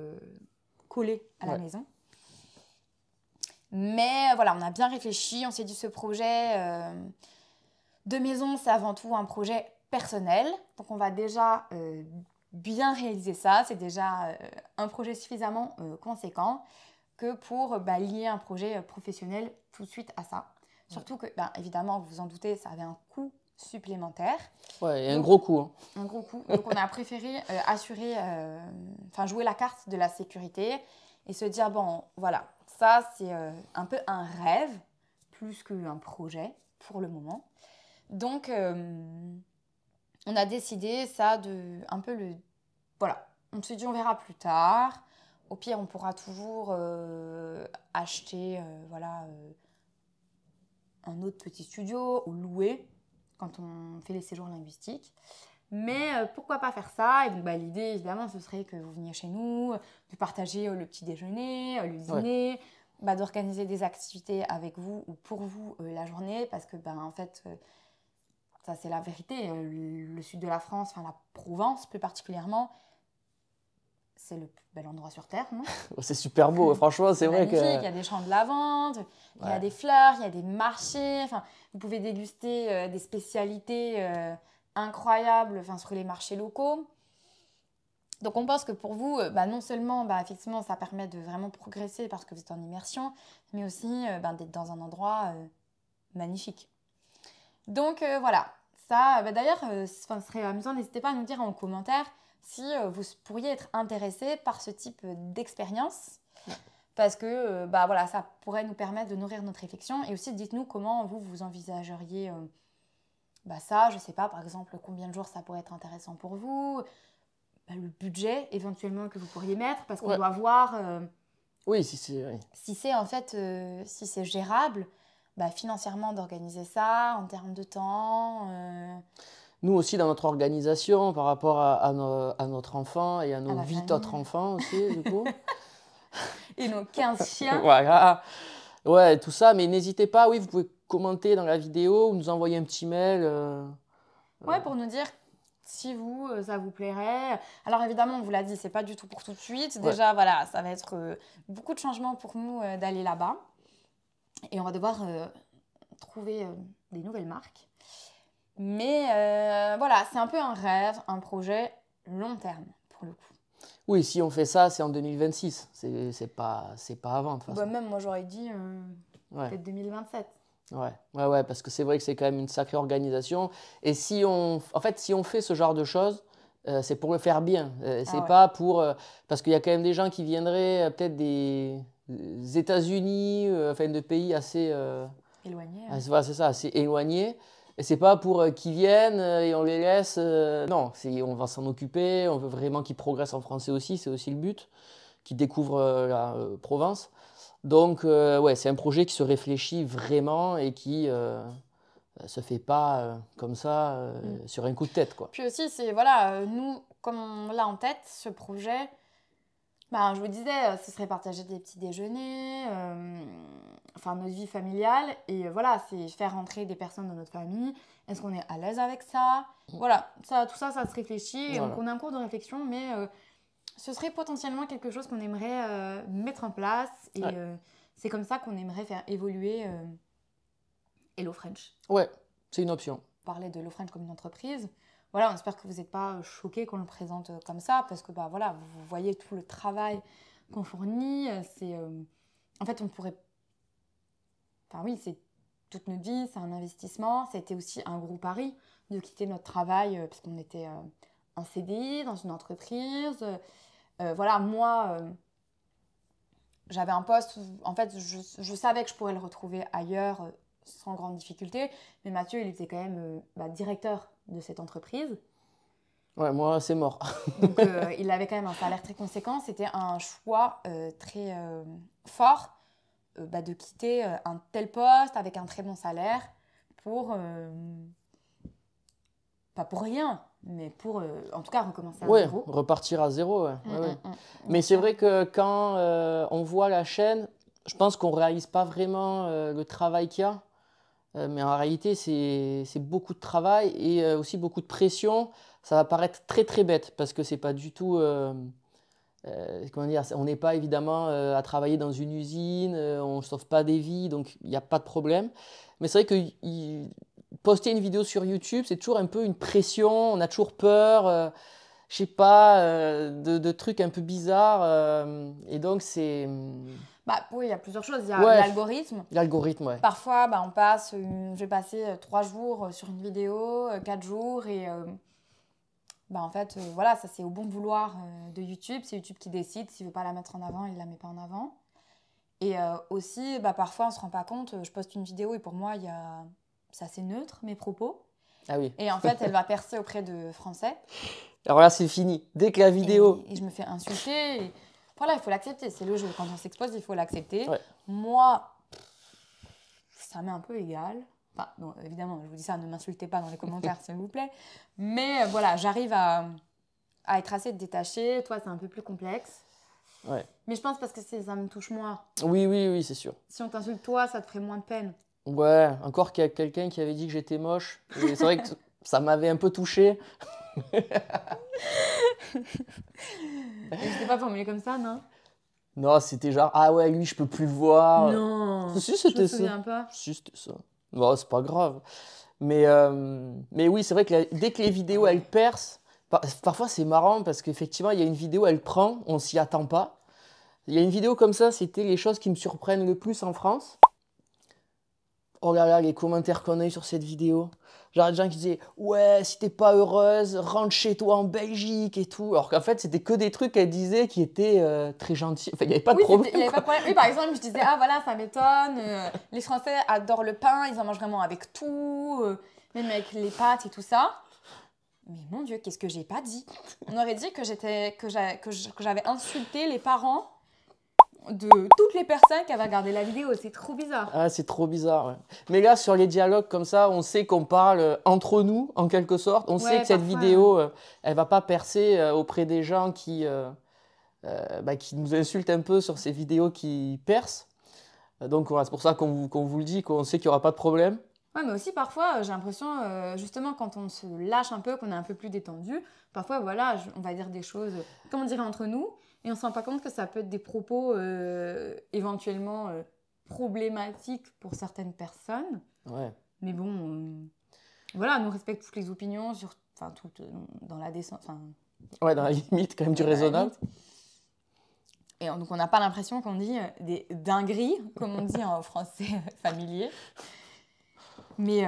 collé à la maison. Mais voilà, on a bien réfléchi, on s'est dit ce projet de maison, c'est avant tout un projet personnel. Donc on va déjà bien réaliser ça, c'est déjà un projet suffisamment conséquent que pour lier un projet professionnel tout de suite à ça. Surtout que, évidemment, vous vous en doutez, ça avait un coût supplémentaire. Ouais, et un gros coût. Un gros coût. Donc, on a préféré jouer la carte de la sécurité et se dire, bon, voilà, ça, c'est un peu un rêve, plus qu'un projet, pour le moment. Donc, on a décidé ça Voilà, on se dit, on verra plus tard. Au pire, on pourra toujours acheter, un autre petit studio ou louer quand on fait les séjours linguistiques. Mais pourquoi pas faire ça? Et donc l'idée, évidemment, ce serait que vous veniez chez nous, de partager le petit déjeuner, le dîner, d'organiser des activités avec vous ou pour vous la journée, parce que en fait, ça c'est la vérité. Le sud de la France, enfin la Provence plus particulièrement, c'est le plus bel endroit sur Terre, non? C'est super beau, franchement, c'est vrai que... Il y a des champs de lavande, il y a des fleurs, il y a des marchés. Enfin, vous pouvez déguster des spécialités incroyables sur les marchés locaux. Donc, on pense que pour vous, non seulement, effectivement, ça permet de vraiment progresser parce que vous êtes en immersion, mais aussi d'être dans un endroit magnifique. Donc, voilà. Ça, d'ailleurs, ce serait amusant, n'hésitez pas à nous dire en commentaire si vous pourriez être intéressé par ce type d'expérience, parce que ça pourrait nous permettre de nourrir notre réflexion. Et aussi, dites-nous comment vous envisageriez ça. Je ne sais pas, par exemple, combien de jours ça pourrait être intéressant pour vous, le budget éventuellement que vous pourriez mettre, parce qu'on doit voir si c'est en fait, si c'est gérable financièrement d'organiser ça en termes de temps. Nous aussi, dans notre organisation, par rapport à notre enfant et à nos 8 autres enfants aussi, du coup. Et nos 15 chiens. Voilà. Ouais, tout ça. Mais n'hésitez pas, vous pouvez commenter dans la vidéo ou nous envoyer un petit mail. Pour nous dire si ça vous plairait. Alors évidemment, on vous l'a dit, c'est pas du tout pour tout de suite. Déjà, ça va être beaucoup de changements pour nous d'aller là-bas. Et on va devoir trouver des nouvelles marques. Mais c'est un peu un rêve, un projet long terme pour le coup. Oui, si on fait ça, c'est en 2026. C'est pas avant, de toute façon. Même moi, j'aurais dit peut-être 2027. Ouais, parce que c'est vrai que c'est quand même une sacrée organisation. Et si on fait ce genre de choses, c'est pour le faire bien. C'est pas pour... parce qu'il y a quand même des gens qui viendraient peut-être des États-Unis, de pays assez... éloignés. C'est ça, assez éloignés. Et c'est pas pour qu'ils viennent et on les laisse. Non, on va s'en occuper. On veut vraiment qu'ils progressent en français aussi. C'est aussi le but, qu'ils découvrent la Provence. Donc, c'est un projet qui se réfléchit vraiment et qui se fait pas comme ça sur un coup de tête, quoi. Puis aussi, c'est nous, comme on l'a en tête, ce projet, je vous disais, ce serait partager des petits déjeuners, notre vie familiale. Et c'est faire rentrer des personnes dans notre famille. Est-ce qu'on est à l'aise avec ça? Voilà, tout ça se réfléchit. Et donc, on est en cours de réflexion, mais ce serait potentiellement quelque chose qu'on aimerait mettre en place. Et c'est comme ça qu'on aimerait faire évoluer Hello French. Ouais, c'est une option. Parler de Hello French comme une entreprise. On espère que vous n'êtes pas choqués qu'on le présente comme ça, parce que vous voyez tout le travail qu'on fournit. En fait, on pourrait... c'est toute notre vie, c'est un investissement. Ça a été aussi un gros pari de quitter notre travail, parce qu'on était en CDI, dans une entreprise. Moi, j'avais un poste où, en fait, je savais que je pourrais le retrouver ailleurs sans grande difficulté. Mais Mathieu, il était quand même directeur de cette entreprise. Ouais, moi, c'est mort. Donc, il avait quand même un salaire très conséquent. C'était un choix très fort de quitter un tel poste avec un très bon salaire pour... pas pour rien, mais pour en tout cas recommencer à zéro. Repartir à zéro, Mais c'est vrai que quand on voit la chaîne, je pense qu'on ne réalise pas vraiment le travail qu'il y a. Mais en réalité, c'est beaucoup de travail et aussi beaucoup de pression. Ça va paraître très très bête parce que c'est pas du tout... on n'est pas évidemment à travailler dans une usine, on ne sauve pas des vies, donc il n'y a pas de problème. Mais c'est vrai que poster une vidéo sur YouTube, c'est toujours un peu une pression, on a toujours peur, je sais pas, de trucs un peu bizarres. Et donc c'est... oui, il y a plusieurs choses. Il y a l'algorithme. L'algorithme, ouais. Parfois, je vais passer 3 jours sur une vidéo, 4 jours, et en fait, ça c'est au bon vouloir de YouTube. C'est YouTube qui décide. S'il ne veut pas la mettre en avant, il ne la met pas en avant. Et aussi, parfois, on ne se rend pas compte. Je poste une vidéo et pour moi, c'est assez neutre, mes propos. Ah oui. Et en fait, elle va percer auprès de Français. Alors là, c'est fini. Dès que la vidéo... Et je me fais insulter. Et... Voilà, il faut l'accepter. C'est le jeu. Quand on s'expose, il faut l'accepter. Ouais. Moi, ça m'est un peu égal. Enfin, non, évidemment, je vous dis ça, ne m'insultez pas dans les commentaires, s'il vous plaît. Mais voilà, j'arrive à être assez détachée. Toi, c'est un peu plus complexe. Ouais. Mais je pense parce que ça me touche moins. Oui, c'est sûr. Si on t'insulte toi, ça te ferait moins de peine. Ouais, encore qu'il y a quelqu'un qui avait dit que j'étais moche. Et c'est vrai que ça m'avait un peu touché. Je t'ai pas formulé comme ça, non? Non, c'était genre, ah ouais, lui, je peux plus le voir. Non, Si, je me c'était ça. souviens pas. Si, c'était ça. Bon, c'est pas grave. Mais oui, c'est vrai que dès que les vidéos, elles percent, parfois c'est marrant parce qu'effectivement, il y a une vidéo, elle prend, on s'y attend pas. Il y a une vidéo comme ça, c'était les choses qui me surprennent le plus en France. Oh là là, les commentaires qu'on a eu sur cette vidéo. Genre des gens qui disaient ouais, si t'es pas heureuse, rentre chez toi en Belgique et tout. Alors qu'en fait, c'était que des trucs qu'elle disait qui étaient très gentils. Enfin, il n'y avait pas de problème. Il y avait pas de problème. Oui, par exemple, je disais, ah voilà, ça m'étonne. Les Français adorent le pain, ils en mangent vraiment avec tout, même avec les pâtes et tout ça. Mais mon Dieu, qu'est-ce que j'ai pas dit? On aurait dit que j'avais insulté les parents de toutes les personnes qui avaient regardé la vidéo. C'est trop bizarre. Ah, c'est trop bizarre. Ouais. Mais là, sur les dialogues comme ça, on sait qu'on parle entre nous, en quelque sorte. On sait que cette vidéo, elle va pas percer auprès des gens qui nous insultent un peu sur ces vidéos qui percent. Donc voilà, c'est pour ça qu'on vous le dit, qu'on sait qu'il n'y aura pas de problème. Ouais, mais aussi parfois, j'ai l'impression, justement, quand on se lâche un peu, qu'on est un peu plus détendu, parfois, voilà, on va dire des choses, comme on dirait entre nous, et on ne se rend pas compte que ça peut être des propos éventuellement problématiques pour certaines personnes. Ouais. Mais bon, voilà, nous respectons toutes les opinions, toutes dans la décence. Ouais, dans la limite, quand même, du raisonnable. Et donc, on n'a pas l'impression qu'on dit des dingueries, comme on dit en français familier. Mais,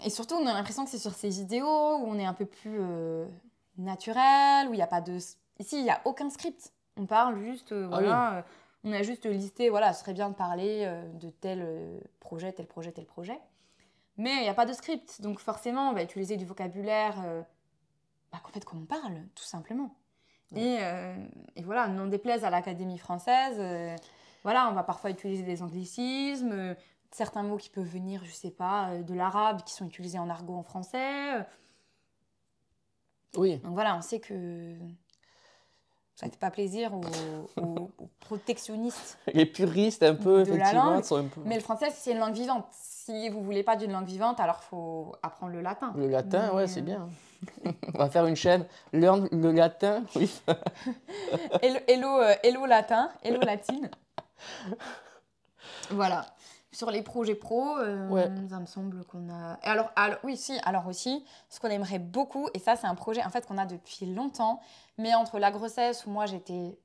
et surtout, on a l'impression que c'est sur ces vidéos où on est un peu plus naturel, où il n'y a pas de... Ici, il n'y a aucun script. On parle juste, voilà, on a juste listé, voilà, ce serait bien de parler de tel projet, tel projet, tel projet. Mais il n'y a pas de script. Donc forcément, on va utiliser du vocabulaire en fait, comme on parle, tout simplement. Ouais. Et voilà, n'en déplaise à l'Académie française, voilà, on va parfois utiliser des anglicismes, certains mots qui peuvent venir, je sais pas, de l'arabe, qui sont utilisés en argot en français. Oui. Donc voilà, on sait que ça ne fait pas plaisir aux protectionnistes. Les puristes, un peu, de la langue, sont un peu... Mais le français, c'est une langue vivante. Si vous ne voulez pas d'une langue vivante, alors il faut apprendre le latin. Le latin, ouais, c'est bien. On va faire une chaîne. Learn le latin, oui. Hello latin, hello latine. Voilà. Sur les projets pro, ça me semble qu'on a... Alors aussi, ce qu'on aimerait beaucoup, et ça c'est un projet en fait qu'on a depuis longtemps, mais entre la grossesse où moi j'étais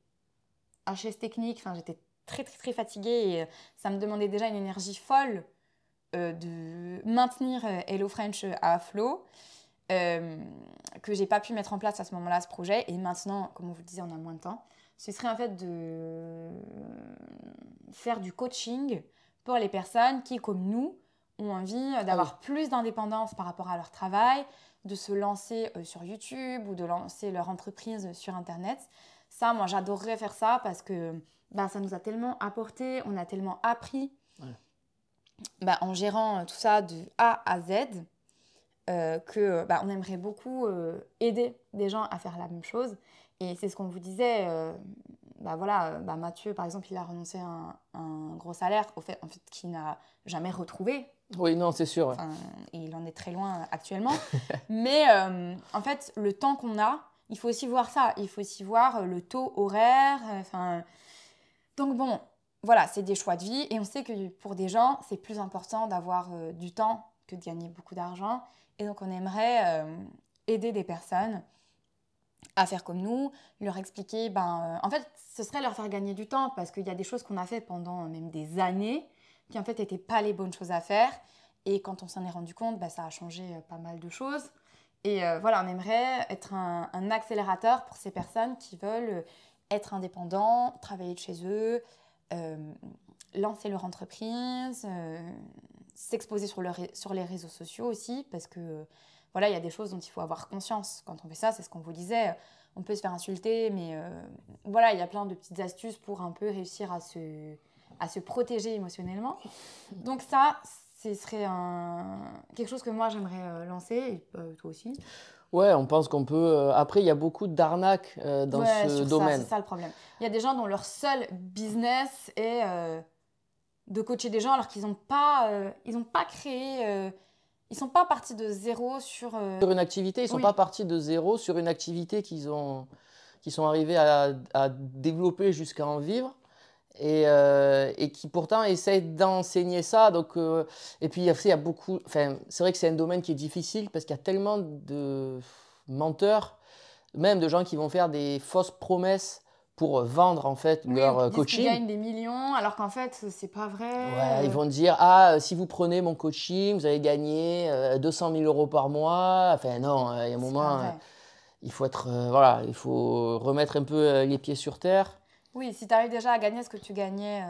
HS technique, j'étais très très très fatiguée et ça me demandait déjà une énergie folle de maintenir Hello French à flot, que j'ai pas pu mettre en place à ce moment-là ce projet, et maintenant, comme on vous le disait, on a moins de temps. Ce serait en fait de faire du coaching pour les personnes qui, comme nous, ont envie d'avoir plus d'indépendance par rapport à leur travail, de se lancer sur YouTube ou de lancer leur entreprise sur Internet. Ça, moi, j'adorerais faire ça parce que ça nous a tellement apporté, on a tellement appris en gérant tout ça de A à Z qu'on aimerait beaucoup aider des gens à faire la même chose. Et c'est ce qu'on vous disait... Mathieu, par exemple, il a renoncé à un gros salaire en fait, qu'il n'a jamais retrouvé. Oui, non, c'est sûr. Ouais. Il en est très loin actuellement. Mais en fait, le temps qu'on a, il faut aussi voir ça. Il faut aussi voir le taux horaire. Donc bon, voilà, c'est des choix de vie. Et on sait que pour des gens, c'est plus important d'avoir du temps que de gagner beaucoup d'argent. Et donc, on aimerait aider des personnes à faire comme nous, leur expliquer, en fait, ce serait leur faire gagner du temps parce qu'il y a des choses qu'on a fait pendant même des années qui en fait n'étaient pas les bonnes choses à faire et quand on s'en est rendu compte, ça a changé pas mal de choses et voilà, on aimerait être un accélérateur pour ces personnes qui veulent être indépendants, travailler de chez eux, lancer leur entreprise, s'exposer sur les réseaux sociaux aussi parce que voilà, il y a des choses dont il faut avoir conscience. Quand on fait ça, c'est ce qu'on vous disait, on peut se faire insulter, mais voilà, il y a plein de petites astuces pour un peu réussir à se protéger émotionnellement. Donc ça, ce serait quelque chose que moi j'aimerais lancer, et toi aussi. Ouais, on pense qu'on peut. Après, il y a beaucoup d'arnaques dans Ouais, ce sur ça, c'est domaine. ça le problème. Il y a des gens dont leur seul business est de coacher des gens alors qu'ils n'ont pas créé, ils sont pas partis de zéro sur. Sur une activité, ils ne sont Oui, pas partis de zéro sur une activité qui sont arrivés à développer jusqu'à en vivre. Et qui pourtant essayent d'enseigner ça. Donc, et puis, il y a beaucoup. Enfin, c'est vrai que c'est un domaine qui est difficile parce qu'il y a tellement de menteurs, même de gens qui vont faire des fausses promesses pour vendre en fait oui, ou leur qui disent qu'ils coaching. gagnent des millions alors qu'en fait c'est pas Ouais, ils vrai. vont dire, ah, si vous prenez mon coaching, vous allez gagner 200 000 euros par mois. Enfin, non, il y a un C'est pas moment, vrai. il faut être, voilà, il faut remettre un peu les pieds sur terre. Oui, si tu arrives déjà à gagner ce que tu gagnais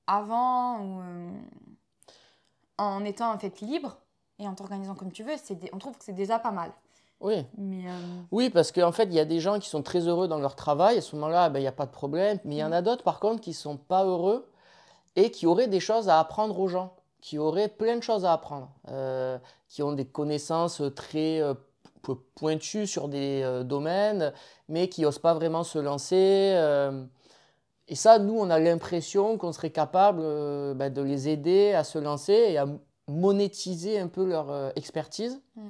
avant ou en étant en fait libre et en t'organisant comme tu veux, on trouve que c'est déjà pas mal. Oui. Mais Oui, parce qu'en fait, il y a des gens qui sont très heureux dans leur travail. À ce moment-là, ben, il n'y a pas de problème. Mais il y en a d'autres, par contre, qui ne sont pas heureux et qui auraient des choses à apprendre aux gens, qui auraient plein de choses à apprendre, qui ont des connaissances très pointues sur des domaines, mais qui n'osent pas vraiment se lancer. Et ça, nous, on a l'impression qu'on serait capable ben, de les aider à se lancer et à monétiser un peu leur expertise. mm,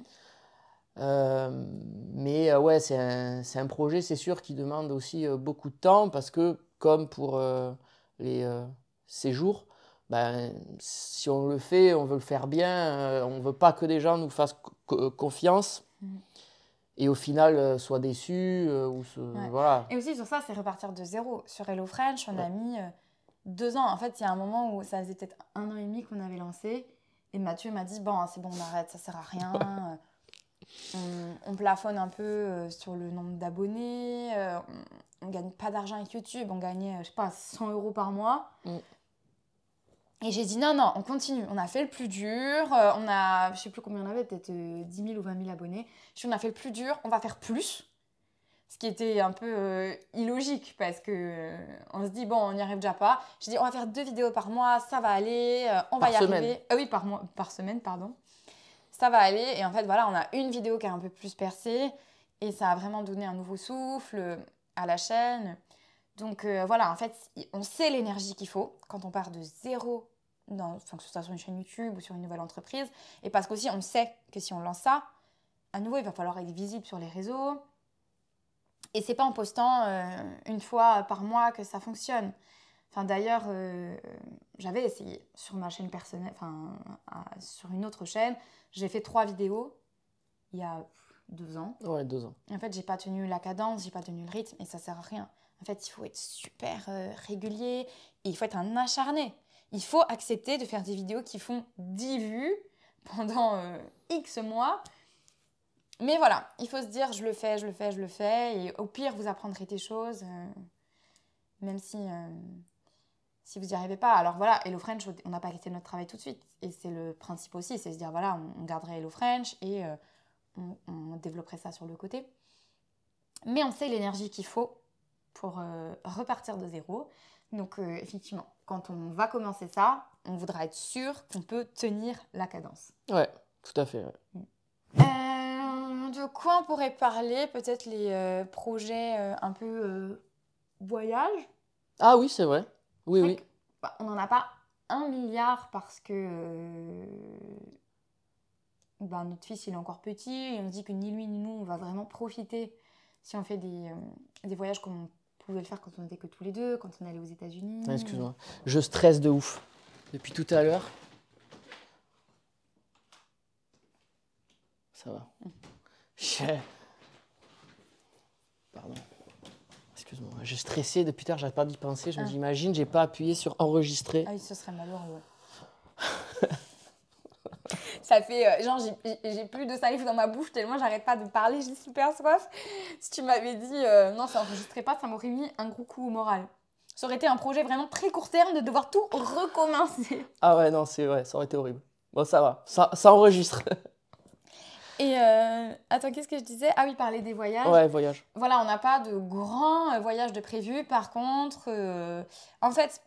Mais ouais, c'est un projet, c'est sûr, qui demande aussi beaucoup de temps parce que, comme pour les séjours, ben, si on le fait, on veut le faire bien, on ne veut pas que des gens nous fassent confiance mm. et au final soient déçus Ouais. voilà. Et aussi sur ça, c'est repartir de zéro. Sur Hello French, on Ouais. a mis 2 ans. En fait, il y a un moment où ça faisait peut-être 1 an et demi qu'on avait lancé. Et Mathieu m'a dit, bon, c'est bon, on arrête, ça sert à rien. On plafonne un peu sur le nombre d'abonnés. On gagne pas d'argent avec YouTube. On gagnait, je sais pas, 100 euros par mois. Mm. Et j'ai dit, non, non, on continue. On a fait le plus dur. On a, je sais plus combien on avait, peut-être 10 000 ou 20 000 abonnés. Je dis, on a fait le plus dur. On va faire plus. Ce qui était un peu illogique parce que on se dit bon, on n'y arrive déjà pas. J'ai dit on va faire 2 vidéos par mois, ça va aller, on va Par y semaine. arriver. Ah oui, par semaine, pardon. Ça va aller. Et en fait, voilà, on a une vidéo qui est un peu plus percée et ça a vraiment donné un nouveau souffle à la chaîne. Donc voilà, en fait, on sait l'énergie qu'il faut quand on part de zéro, enfin, que ce soit sur une chaîne YouTube ou sur une nouvelle entreprise. Et parce qu'aussi, on sait que si on lance ça, à nouveau, il va falloir être visible sur les réseaux. Et c'est pas en postant une fois par mois que ça fonctionne. Enfin, d'ailleurs, j'avais essayé sur ma chaîne personnelle, enfin, sur une autre chaîne. J'ai fait 3 vidéos il y a 2 ans. Ouais, 2 ans. En fait, j'ai pas tenu la cadence, j'ai pas tenu le rythme et ça sert à rien. En fait, il faut être super régulier et il faut être un acharné. Il faut accepter de faire des vidéos qui font 10 vues pendant X mois. Mais voilà, il faut se dire, je le fais, je le fais, je le fais. Et au pire, vous apprendrez des choses, même si vous n'y arrivez pas. Alors voilà, Hello French, on n'a pas quitté notre travail tout de suite. Et c'est le principe aussi, c'est se dire, voilà, on garderait Hello French et on développerait ça sur le côté. Mais on sait l'énergie qu'il faut pour repartir de zéro. Donc effectivement, quand on va commencer ça, on voudra être sûr qu'on peut tenir la cadence. Ouais, tout à fait. Ouais. De quoi on pourrait parler? Peut-être les projets un peu voyage. Ah oui, c'est vrai. Oui, C'est vrai oui. que, on n'en a pas 1 milliard parce que notre fils il est encore petit et on se dit que ni lui ni nous on va vraiment profiter si on fait des voyages comme on pouvait le faire quand on n'était que tous les deux, quand on allait aux États-Unis. Ah, excuse-moi. Je stresse de ouf depuis tout à l'heure. Ça va. Pardon. Excuse-moi. J'ai stressé depuis tard, j'arrête pas d'y penser. Je me dis, imagine, j'ai pas appuyé sur enregistrer. Ah oui, ce serait malheureux. Ouais. Ça fait genre j'ai plus de salive dans ma bouche tellement j'arrête pas de parler, j'ai super soif. Si tu m'avais dit non, ça enregistrait pas, ça m'aurait mis un gros coup au moral. Ça aurait été un projet vraiment très court terme de devoir tout recommencer. Ah ouais, non, c'est ouais, ça aurait été horrible. Bon, ça va, ça enregistre. Et attends, qu'est-ce que je disais? Ah oui, parler des voyages. Ouais, voyage. Voilà, on n'a pas de grands voyages de prévus. Par contre, en fait,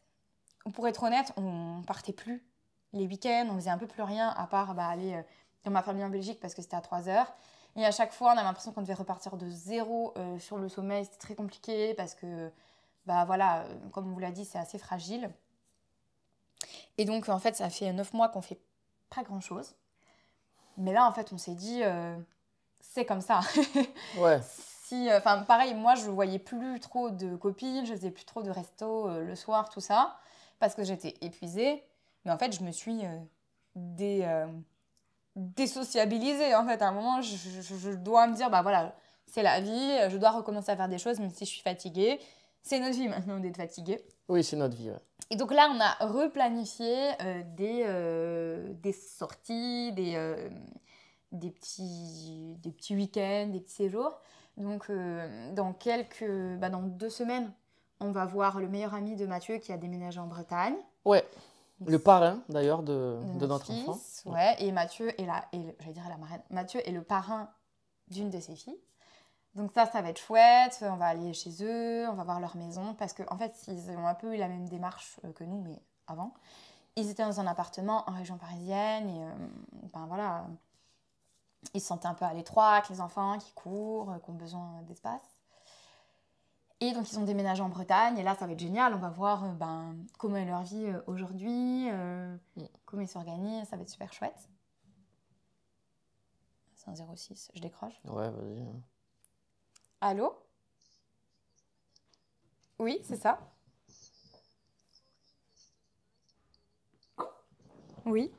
pour être honnête, on partait plus. les week-ends, on faisait un peu plus rien à part aller dans ma famille en Belgique parce que c'était à 3 heures. Et à chaque fois, on avait l'impression qu'on devait repartir de zéro sur le sommeil. C'était très compliqué parce que, voilà, comme on vous l'a dit, c'est assez fragile. Et donc, en fait, ça fait 9 mois qu'on fait pas grand-chose. Mais là, en fait, on s'est dit, c'est comme ça. Ouais. Pareil, moi, je voyais plus trop de copines, je faisais plus trop de resto le soir, tout ça, parce que j'étais épuisée. Mais en fait, je me suis désociabilisée. En fait, à un moment, je dois me dire, voilà, c'est la vie, je dois recommencer à faire des choses, même si je suis fatiguée. C'est notre vie maintenant d'être fatiguée. Oui, c'est notre vie, ouais. Et donc là, on a replanifié des sorties, des petits week-ends, des petits séjours. Donc, dans 2 semaines, on va voir le meilleur ami de Mathieu qui a déménagé en Bretagne. Ouais, le parrain d'ailleurs de notre fils, enfant. Ouais, et Mathieu est j'allais dire la marraine. Mathieu est le parrain d'une de ses filles. Donc ça va être chouette. On va aller chez eux, on va voir leur maison. Parce qu'en fait, ils ont un peu eu la même démarche que nous, mais avant. Ils étaient dans un appartement en région parisienne et voilà, ils se sentaient un peu à l'étroit avec les enfants qui courent, qui ont besoin d'espace. Et donc ils ont déménagé en Bretagne et là ça va être génial, on va voir comment est leur vie aujourd'hui, comment ils s'organisent, ça va être super chouette. C'est un 06, je décroche. Ouais, vas-y. Allô? Oui, c'est ça. Oui.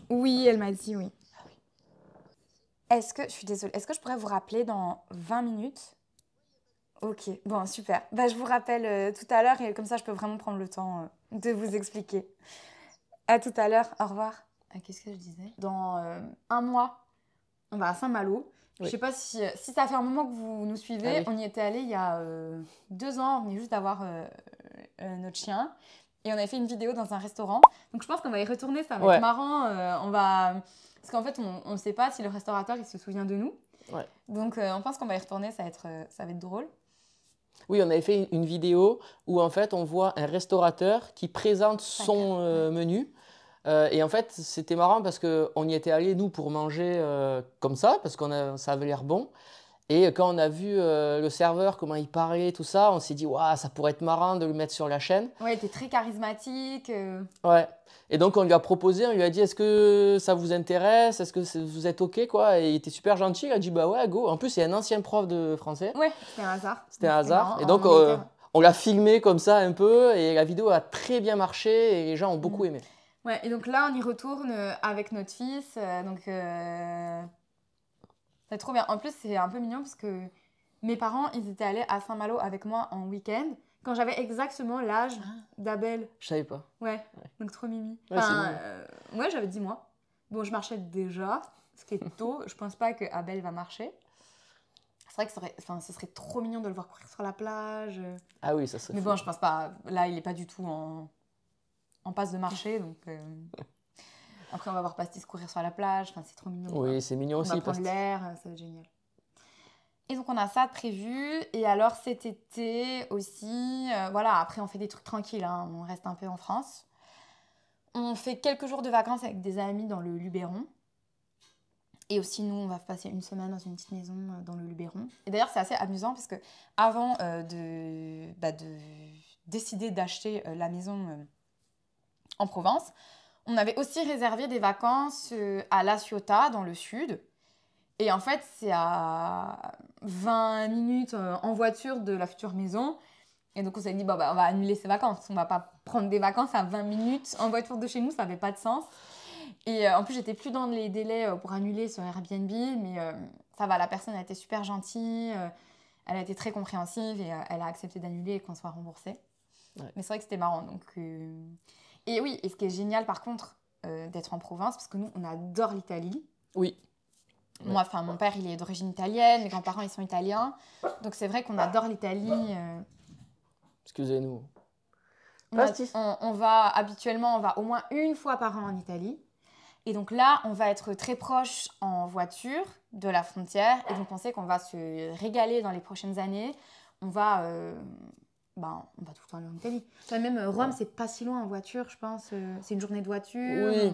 Oui, elle m'a dit oui. Je suis désolée, est-ce que je pourrais vous rappeler dans 20 minutes? Ok, bon, super. Je vous rappelle tout à l'heure et comme ça, je peux vraiment prendre le temps de vous expliquer. À tout à l'heure, au revoir. Qu'est-ce que je disais? Dans 1 mois, on va à Saint-Malo. Oui. Je sais pas si ça fait un moment que vous nous suivez. Ah oui. On y était allé il y a 2 ans. On venait juste d'avoir notre chien. Et on avait fait une vidéo dans un restaurant. Donc je pense qu'on va y retourner, ça va être marrant. Parce qu'en fait, on ne sait pas si le restaurateur il se souvient de nous. Ouais. Donc on pense qu'on va y retourner, ça va être drôle. Oui, on avait fait une vidéo où en fait on voit un restaurateur qui présente son menu. Et en fait, c'était marrant parce qu'on y était allé, nous, pour manger comme ça, parce que ça avait l'air bon. Et quand on a vu le serveur, comment il parlait, tout ça, on s'est dit, waouh, ça pourrait être marrant de le mettre sur la chaîne. Ouais, il était très charismatique. Ouais. Et donc, on lui a proposé, on lui a dit, est-ce que ça vous intéresse? Est-ce que vous êtes OK, quoi? Et il était super gentil, il a dit, bah ouais, go. En plus, c'est un ancien prof de français. Ouais, c'était un hasard. C'était un hasard. Marrant, et donc, on l'a filmé comme ça un peu, et la vidéo a très bien marché, et les gens ont beaucoup aimé. Ouais, et donc là, on y retourne avec notre fils. C'est trop bien. En plus, c'est un peu mignon parce que mes parents, ils étaient allés à Saint-Malo avec moi en week-end quand j'avais exactement l'âge d'Abel. Je savais pas. Ouais, donc trop mimi. Ouais, Ouais, j'avais 10 mois. Bon, je marchais déjà, ce qui est tôt. Je pense pas que Abel va marcher. C'est vrai que ce serait trop mignon de le voir courir sur la plage. Ah oui, ça serait Mais fou. bon, je pense pas. Là, il est pas du tout en passe de marcher, donc... Après, on va voir Pastis courir sur la plage. Enfin, c'est trop mignon. Oui, c'est mignon aussi. On va prendre l'air, ça va être génial. Et donc, on a ça de prévu. Et alors, cet été aussi, voilà, après, on fait des trucs tranquilles. Hein, on reste un peu en France. On fait quelques jours de vacances avec des amis dans le Luberon. Et aussi, nous, on va passer 1 semaine dans une petite maison dans le Luberon. Et d'ailleurs, c'est assez amusant parce que avant de décider d'acheter la maison en Provence, on avait aussi réservé des vacances à La Ciotat, dans le sud. Et en fait, c'est à 20 minutes en voiture de la future maison. Et donc, on s'est dit, on va annuler ces vacances. On ne va pas prendre des vacances à 20 minutes en voiture de chez nous, ça n'avait pas de sens. Et en plus, j'étais plus dans les délais pour annuler sur Airbnb. Mais ça va, la personne a été super gentille. Elle a été très compréhensive et elle a accepté d'annuler et qu'on soit remboursé. Ouais. Mais c'est vrai que c'était marrant. Donc... Et oui, et ce qui est génial par contre d'être en Provence, parce que nous, on adore l'Italie. Oui. Moi, mon père, il est d'origine italienne, mes grands-parents, ils sont italiens. Donc c'est vrai qu'on adore l'Italie. Excusez-nous. Habituellement, on va au moins 1 fois par an en Italie. Et donc là, on va être très proche en voiture de la frontière. Et donc on sait qu'on va se régaler dans les prochaines années. On va ben, on va tout le temps aller en Italie. Enfin, même Rome, c'est pas si loin en voiture, je pense. C'est une journée de voiture. Oui,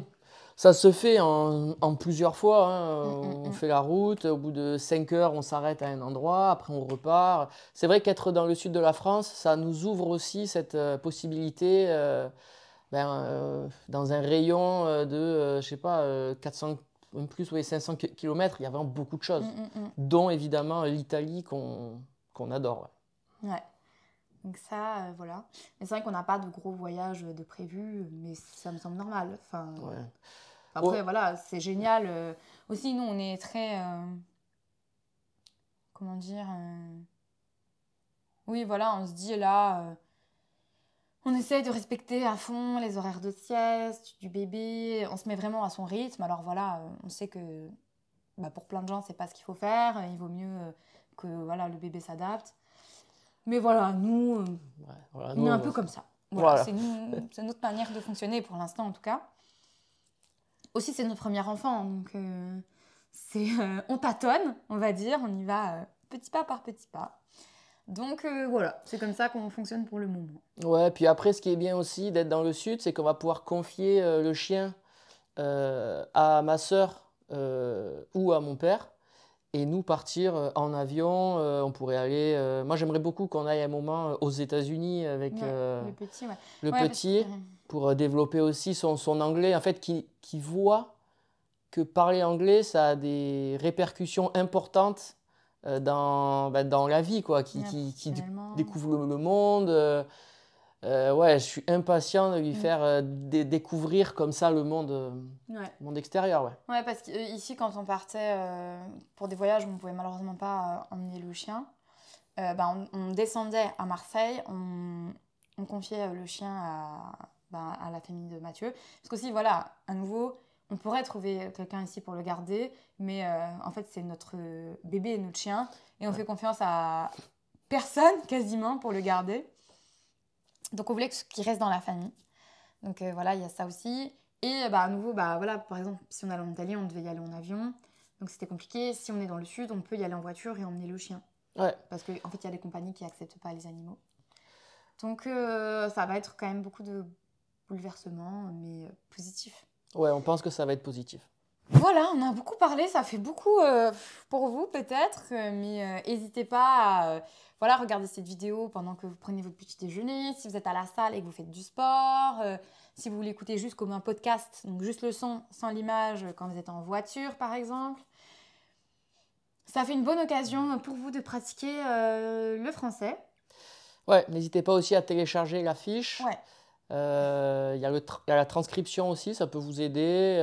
ça se fait en plusieurs fois, hein. On Mm. fait la route, au bout de 5 heures, on s'arrête à un endroit, après on repart. C'est vrai qu'être dans le sud de la France, ça nous ouvre aussi cette possibilité, dans un rayon je sais pas, 400, même plus, oui, 500 km, il y a vraiment beaucoup de choses, dont évidemment l'Italie qu'on adore. Ouais. Donc ça, voilà. Mais c'est vrai qu'on n'a pas de gros voyages de prévus, mais ça me semble normal. Enfin, Ouais. après, Oh, voilà, c'est génial. Aussi, nous, on est très... comment dire oui, voilà, on se dit là... on essaye de respecter à fond les horaires de sieste du bébé. On se met vraiment à son rythme. Alors voilà, on sait que bah, pour plein de gens, c'est pas ce qu'il faut faire. Il vaut mieux que voilà, le bébé s'adapte. Mais voilà, nous, ouais, voilà, on est nous, un peu comme ça. Voilà, voilà. c'est notre manière de fonctionner pour l'instant en tout cas. Aussi, c'est notre premier enfant, donc on tâtonne, on va dire. On y va petit pas par petit pas. Donc voilà, c'est comme ça qu'on fonctionne pour le moment. Ouais, puis après, ce qui est bien aussi d'être dans le sud, c'est qu'on va pouvoir confier le chien à ma sœur ou à mon père et nous partir en avion. On pourrait aller. Moi, j'aimerais beaucoup qu'on aille un moment aux États-Unis avec Ouais, le petit, ouais. le Ouais, parce que... petit pour développer aussi son anglais. En fait, qui voit que parler anglais, ça a des répercussions importantes dans la vie, quoi, qui professionnellement. découvre le monde. Ouais, je suis impatient de lui faire découvrir comme ça le Ouais. monde extérieur. Ouais. Ouais, parce qu'ici, quand on partait pour des voyages où on pouvait malheureusement pas emmener le chien, on descendait à Marseille, on confiait le chien à la famille de Mathieu. Parce qu'aussi, voilà, à nouveau, on pourrait trouver quelqu'un ici pour le garder, mais en fait, c'est notre bébé et notre chien, et on fait confiance à personne quasiment pour le garder. Donc, on voulait qu'il reste dans la famille. Donc, voilà, il y a ça aussi. Et à nouveau, voilà, par exemple, si on allait en Italie, on devait y aller en avion. Donc, c'était compliqué. Si on est dans le sud, on peut y aller en voiture et emmener le chien. Ouais. Parce qu'en fait, il y a des compagnies qui n'acceptent pas les animaux. Donc, ça va être quand même beaucoup de bouleversements, mais positifs. Ouais, on pense que ça va être positif. Voilà, on a beaucoup parlé, ça fait beaucoup pour vous peut-être, mais n'hésitez pas à voilà, regarder cette vidéo pendant que vous prenez votre petit déjeuner, si vous êtes à la salle et que vous faites du sport, si vous l'écoutez juste comme un podcast, donc juste le son sans l'image quand vous êtes en voiture par exemple. Ça fait une bonne occasion pour vous de pratiquer le français. Ouais, n'hésitez pas aussi à télécharger la fiche. Ouais. Il y a la transcription aussi, ça peut vous aider.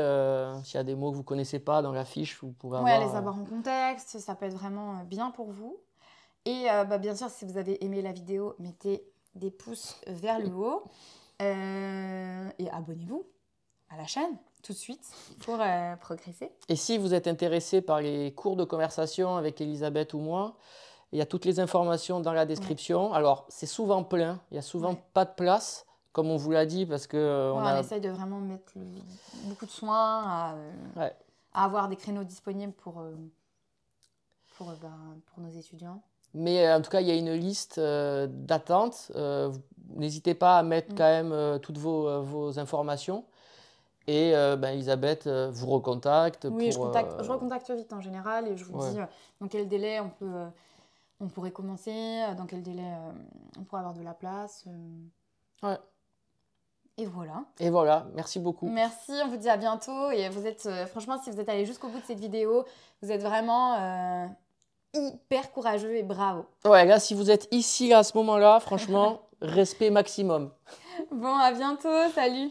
S'il y a des mots que vous ne connaissez pas dans la fiche, vous pouvez Ouais, avoir... les avoir en contexte, ça peut être vraiment bien pour vous. Et bien sûr, si vous avez aimé la vidéo, mettez des pouces vers le haut et abonnez-vous à la chaîne tout de suite pour progresser. Et si vous êtes intéressé par les cours de conversation avec Elisabeth ou moi, il y a toutes les informations dans la description. Ouais. Alors, c'est souvent plein, il n'y a souvent pas de place, comme on vous l'a dit, parce que on essaye de vraiment mettre beaucoup de soin à avoir des créneaux disponibles pour nos étudiants. Mais en tout cas, il y a une liste d'attente. N'hésitez pas à mettre quand même toutes vos informations. Et Elisabeth vous recontacte. Oui, je recontacte vite en général et je vous dis dans quel délai on pourrait commencer, dans quel délai on pourrait avoir de la place. Ouais. Et voilà. Et voilà, merci beaucoup. Merci, on vous dit à bientôt. Et vous êtes, franchement, si vous êtes allé jusqu'au bout de cette vidéo, vous êtes vraiment hyper courageux et bravo. Ouais, là, si vous êtes ici à ce moment-là, franchement, respect maximum. Bon, à bientôt, salut.